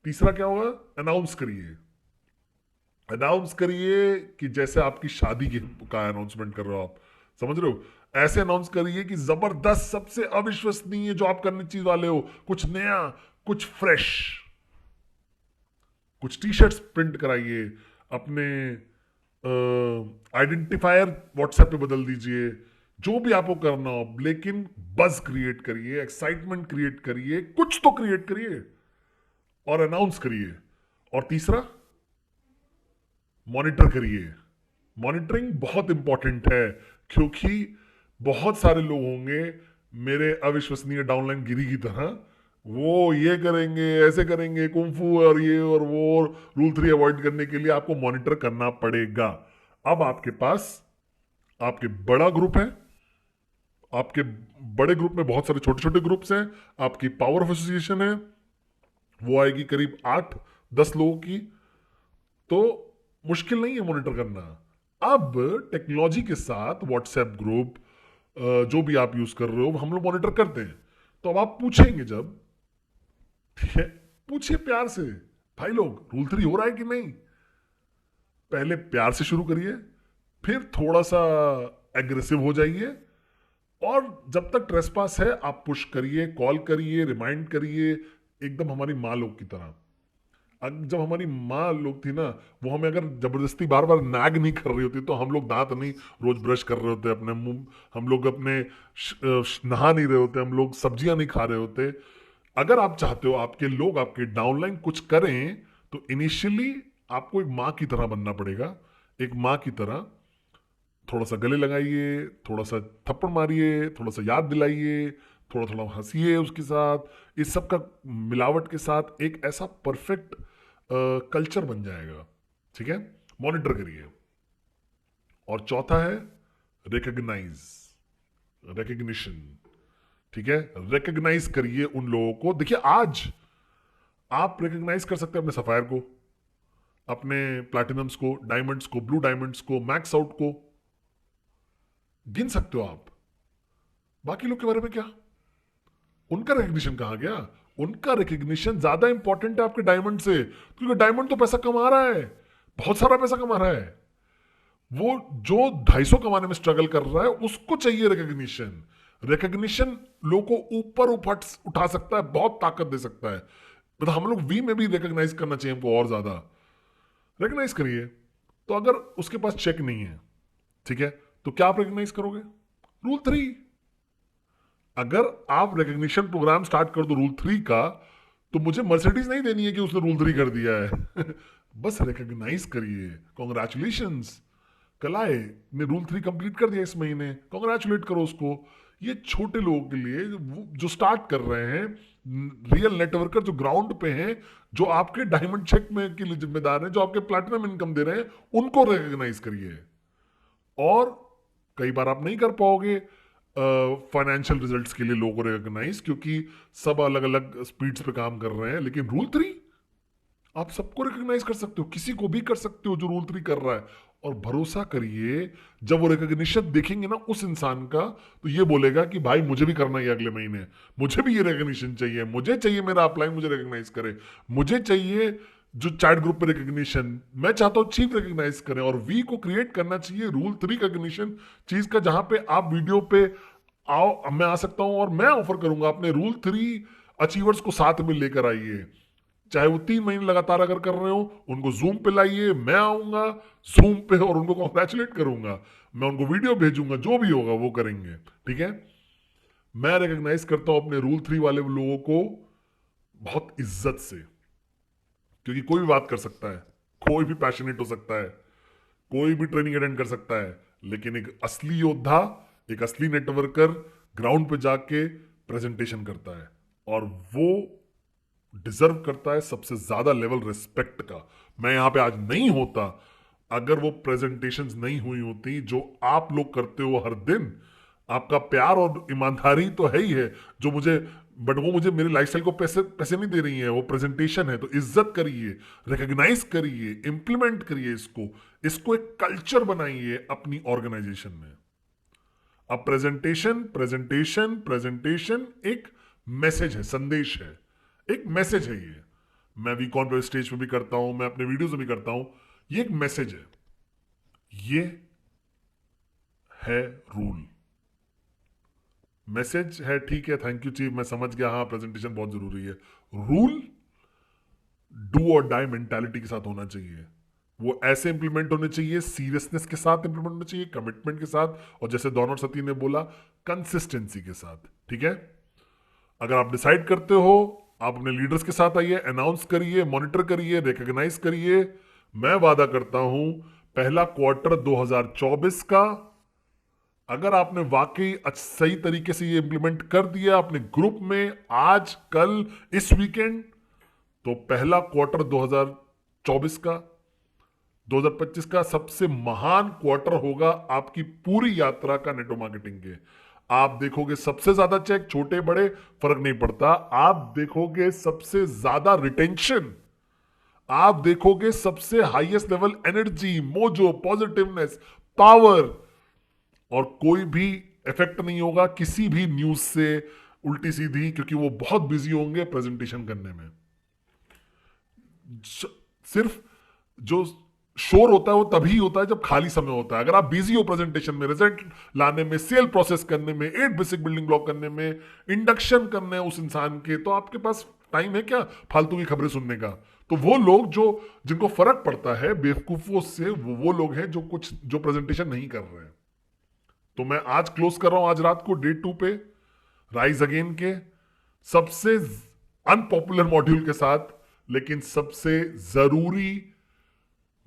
Speaker 1: तीसरा क्या होगा, अनाउंस करिए। अनाउंस करिए कि जैसे आपकी शादी का अनाउंसमेंट कर रहे हो आप, समझ रहे हो? ऐसे अनाउंस करिए कि जबरदस्त, सबसे अविश्वसनीय जो आप करने चीज वाले हो, कुछ नया, कुछ फ्रेश। कुछ टी शर्ट्स प्रिंट कराइए, अपने आइडेंटिफायर व्हाट्सएप पे बदल दीजिए, जो भी आपको करना हो, लेकिन बज क्रिएट करिए, एक्साइटमेंट क्रिएट करिए, कुछ तो क्रिएट करिए और अनाउंस करिए। और तीसरा, मॉनिटर करिए। मॉनिटरिंग बहुत इंपॉर्टेंट है, क्योंकि बहुत सारे लोग होंगे मेरे अविश्वसनीय डाउनलाइन गिरी की तरह, वो ये करेंगे, ऐसे करेंगे, कुंफू और ये और वो, रूल 3 अवॉइड करने के लिए आपको मॉनिटर करना पड़ेगा। अब आपके पास आपके बड़ा ग्रुप है, आपके बड़े ग्रुप में बहुत सारे छोटे छोटे ग्रुप्स हैं, आपकी पावर ऑफ एसोसिएशन है, वो आएगी करीब 8-10 लोगों की, तो मुश्किल नहीं है मॉनिटर करना। अब टेक्नोलॉजी के साथ व्हाट्सएप ग्रुप जो भी आप यूज कर रहे हो, हम लोग मॉनिटर करते हैं। तो अब आप पूछेंगे जब, ठीक है, पूछिए प्यार से, भाई लोग रूल 3 हो रहा है कि नहीं। पहले प्यार से शुरू करिए, फिर थोड़ा सा एग्रेसिव हो जाइए, और जब तक ट्रेसपास है आप पुश करिए, कॉल करिए, रिमाइंड करिए, एकदम हमारी माँ लोग की तरह। जब हमारी माँ लोग थी ना, वो हमें अगर जबरदस्ती बार बार नाग नहीं कर रही होती, तो हम लोग दांत नहीं रोज ब्रश कर रहे होते अपने मुंह, हम लोग अपने नहा नहीं रहे होते, हम लोग सब्जियां नहीं खा रहे होते। अगर आप चाहते हो आपके लोग, आपके डाउनलाइन कुछ करें, तो इनिशियली आपको एक माँ की तरह बनना पड़ेगा। एक माँ की तरह थोड़ा सा गले लगाइए, थोड़ा सा थप्पड़ मारिए, थोड़ा सा याद दिलाइए, थोड़ा थोड़ा हंसिए उसके साथ। इस सब का मिलावट के साथ एक ऐसा परफेक्ट कल्चर बन जाएगा। ठीक है, मॉनिटर करिए। और चौथा है रिकग्नाइज, रिकग्निशन। ठीक है, रिकग्नाइज करिए उन लोगों को। देखिए, आज आप रिकग्नाइज कर सकते हैं अपने सफायर को, अपने प्लैटिनम्स को, डायमंड्स को, ब्लू डायमंड्स को, मैक्स आउट को गिन सकते हो आप। बाकी लोग के बारे में क्या, उनका रिकग्निशन कहां गया? उनका रिकग्निशन ज्यादा इंपॉर्टेंट है आपके डायमंड से, क्योंकि डायमंड तो पैसा कमा रहा है, बहुत सारा पैसा कमा रहा है। वो जो 250 कमाने में स्ट्रगल कर रहा है, उसको चाहिए रिकग्निशन। रिकग्निशन लोगों को ऊपर उठा सकता है, बहुत ताकत दे सकता है। मतलब हम लोग वी में भी रिकग्नाइज करना चाहिए हमको, और ज्यादा रिकग्नाइज करिए। तो अगर उसके पास चेक नहीं है, ठीक है, तो क्या आप रिकग्नाइज करोगे? रूल 3। अगर आप रिकग्निशन प्रोग्राम स्टार्ट कर दो रूल 3 का, तो मुझे मर्सिडीज नहीं देनी है कि उसने रूल 3 कर दिया है। बस रिकग्नाइज करिए, कॉन्ग्रेचुलेशंस, कलाए ने रूल 3 कंप्लीट कर दिया इस महीने, कॉन्ग्रेचुलेट करो उसको। ये छोटे लोगों के लिए जो स्टार्ट कर रहे हैं, रियल नेटवर्कर जो ग्राउंड पे हैं, जो आपके डायमंड चेक में के लिए जिम्मेदार हैं, जो आपके प्लैटिनम इनकम दे रहे हैं, उनको रिकग्नाइज करिए। और कई बार आप नहीं कर पाओगे फाइनेंशियल रिजल्ट्स के लिए लोगों को रिकॉग्नाइज, क्योंकि सब अलग अलग स्पीड्स पे काम कर रहे हैं, लेकिन रूल 3 आप सबको रिकॉग्नाइज कर सकते हो, किसी को भी कर सकते हो जो रूल 3 कर रहा है। और भरोसा करिए, जब वो रिकॉग्निशन देखेंगे ना उस इंसान का, तो ये बोलेगा कि भाई मुझे भी करना है अगले महीने, मुझे भी ये रिकॉग्निशन चाहिए, मुझे चाहिए मेरा अपलाइन मुझे रिकॉग्नाइज करे, मुझे चाहिए जो चैट ग्रुप पे रिकॉग्निशन, मैं चाहता हूं चीफ रिकॉग्नाइज करें। और वी को क्रिएट करना चाहिए रूल 3 रिकॉग्निशन चीज का, जहां पे आप वीडियो पे आओ, मैं आ सकता हूं और मैं ऑफर करूंगा अपने रूल 3 अचीवर्स को साथ में लेकर आइए। चाहे वो 3 महीने लगातार अगर कर रहे हो, उनको जूम पे लाइए, मैं आऊंगा जूम पे और उनको कॉन्ग्रेचुलेट करूंगा, मैं उनको वीडियो भेजूंगा, जो भी होगा वो करेंगे। ठीक है, मैं रिकॉग्नाइज करता हूं अपने रूल 3 वाले लोगों को बहुत इज्जत से, क्योंकि कोई भी बात कर सकता है, कोई भी पैशनेट हो सकता है, कोई भी ट्रेनिंग अटेंड कर सकता है, लेकिन एक असली योद्धा, एक असली नेटवर्कर ग्राउंड पे जाके प्रेजेंटेशन करता है, और वो डिजर्व करता है सबसे ज्यादा लेवल रिस्पेक्ट का। मैं यहां पे आज नहीं होता अगर वो प्रेजेंटेशंस नहीं हुई होती जो आप लोग करते हो हर दिन। आपका प्यार और ईमानदारी तो है ही है जो मुझे, बट वो मुझे मेरे लाइफस्टाइल को पैसे पैसे नहीं दे रही है, वो प्रेजेंटेशन है। तो इज्जत करिए, रिकॉग्नाइज करिए, इंप्लीमेंट करिए इसको, इसको एक कल्चर बनाइए अपनी ऑर्गेनाइजेशन में। अब प्रेजेंटेशन प्रेजेंटेशन प्रेजेंटेशन एक मैसेज है, संदेश है, एक मैसेज है। ये मैं वीकॉन पे स्टेज पे भी करता हूं, मैं अपने वीडियोस में भी करता हूं, ये एक मैसेज है, ये है रूल। मैसेज है ठीक है, थैंक यू चीफ, मैं समझ गया, हाँ प्रेजेंटेशन बहुत जरूरी है। रूल डू और डाई मेंटालिटी के साथ होना चाहिए। वो ऐसे इंप्लीमेंट होने चाहिए, सीरियसनेस के साथ इंप्लीमेंट होने चाहिए, कमिटमेंट के साथ, और जैसे दोनों और सती ने बोला, कंसिस्टेंसी के साथ। ठीक है, अगर आप डिसाइड करते हो, आप अपने लीडर्स के साथ आइए, अनाउंस करिए, मॉनिटर करिए, रिकॉग्नाइज करिए। मैं वादा करता हूं पहला क्वार्टर 2024 का, अगर आपने वाकई सही तरीके से ये इंप्लीमेंट कर दिया अपने ग्रुप में, आज कल इस वीकेंड, तो पहला क्वार्टर 2024 का, 2025 का सबसे महान क्वार्टर होगा आपकी पूरी यात्रा का नेटवर्क मार्केटिंग के। आप देखोगे सबसे ज्यादा चेक, छोटे बड़े फर्क नहीं पड़ता, आप देखोगे सबसे ज्यादा रिटेंशन, आप देखोगे सबसे highest level energy, mojo, positiveness, power, और कोई भी इफेक्ट नहीं होगा किसी भी न्यूज से उल्टी सीधी, क्योंकि वो बहुत बिजी होंगे प्रेजेंटेशन करने में। सिर्फ जो शोर होता है वो तभी होता है जब खाली समय होता है। अगर आप बिजी हो प्रेजेंटेशन में, रिजल्ट लाने में, सेल प्रोसेस करने में, 8 बेसिक बिल्डिंग ब्लॉक करने में, इंडक्शन करने उस इंसान के, तो आपके पास टाइम है क्या फालतू की खबरें सुनने का? तो वो लोग जो जिनको फर्क पड़ता है बेवकूफों से, वो लोग हैं जो प्रेजेंटेशन नहीं कर रहे हैं। तो मैं आज क्लोज कर रहा हूं, आज रात को डे 2 पे राइज अगेन के सबसे अनपॉपुलर मॉड्यूल के साथ, लेकिन सबसे जरूरी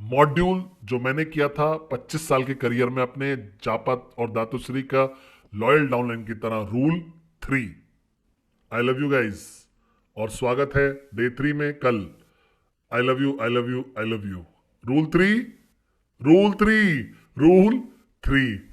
Speaker 1: मॉड्यूल जो मैंने किया था 25 साल के करियर में अपने, जापत और दातुश्री का लॉयल डाउनलाइन की तरह, rule 3। I love you guys, और स्वागत है डे 3 में कल। आई love you, I love you, I love you. Rule 3, rule 3, rule 3।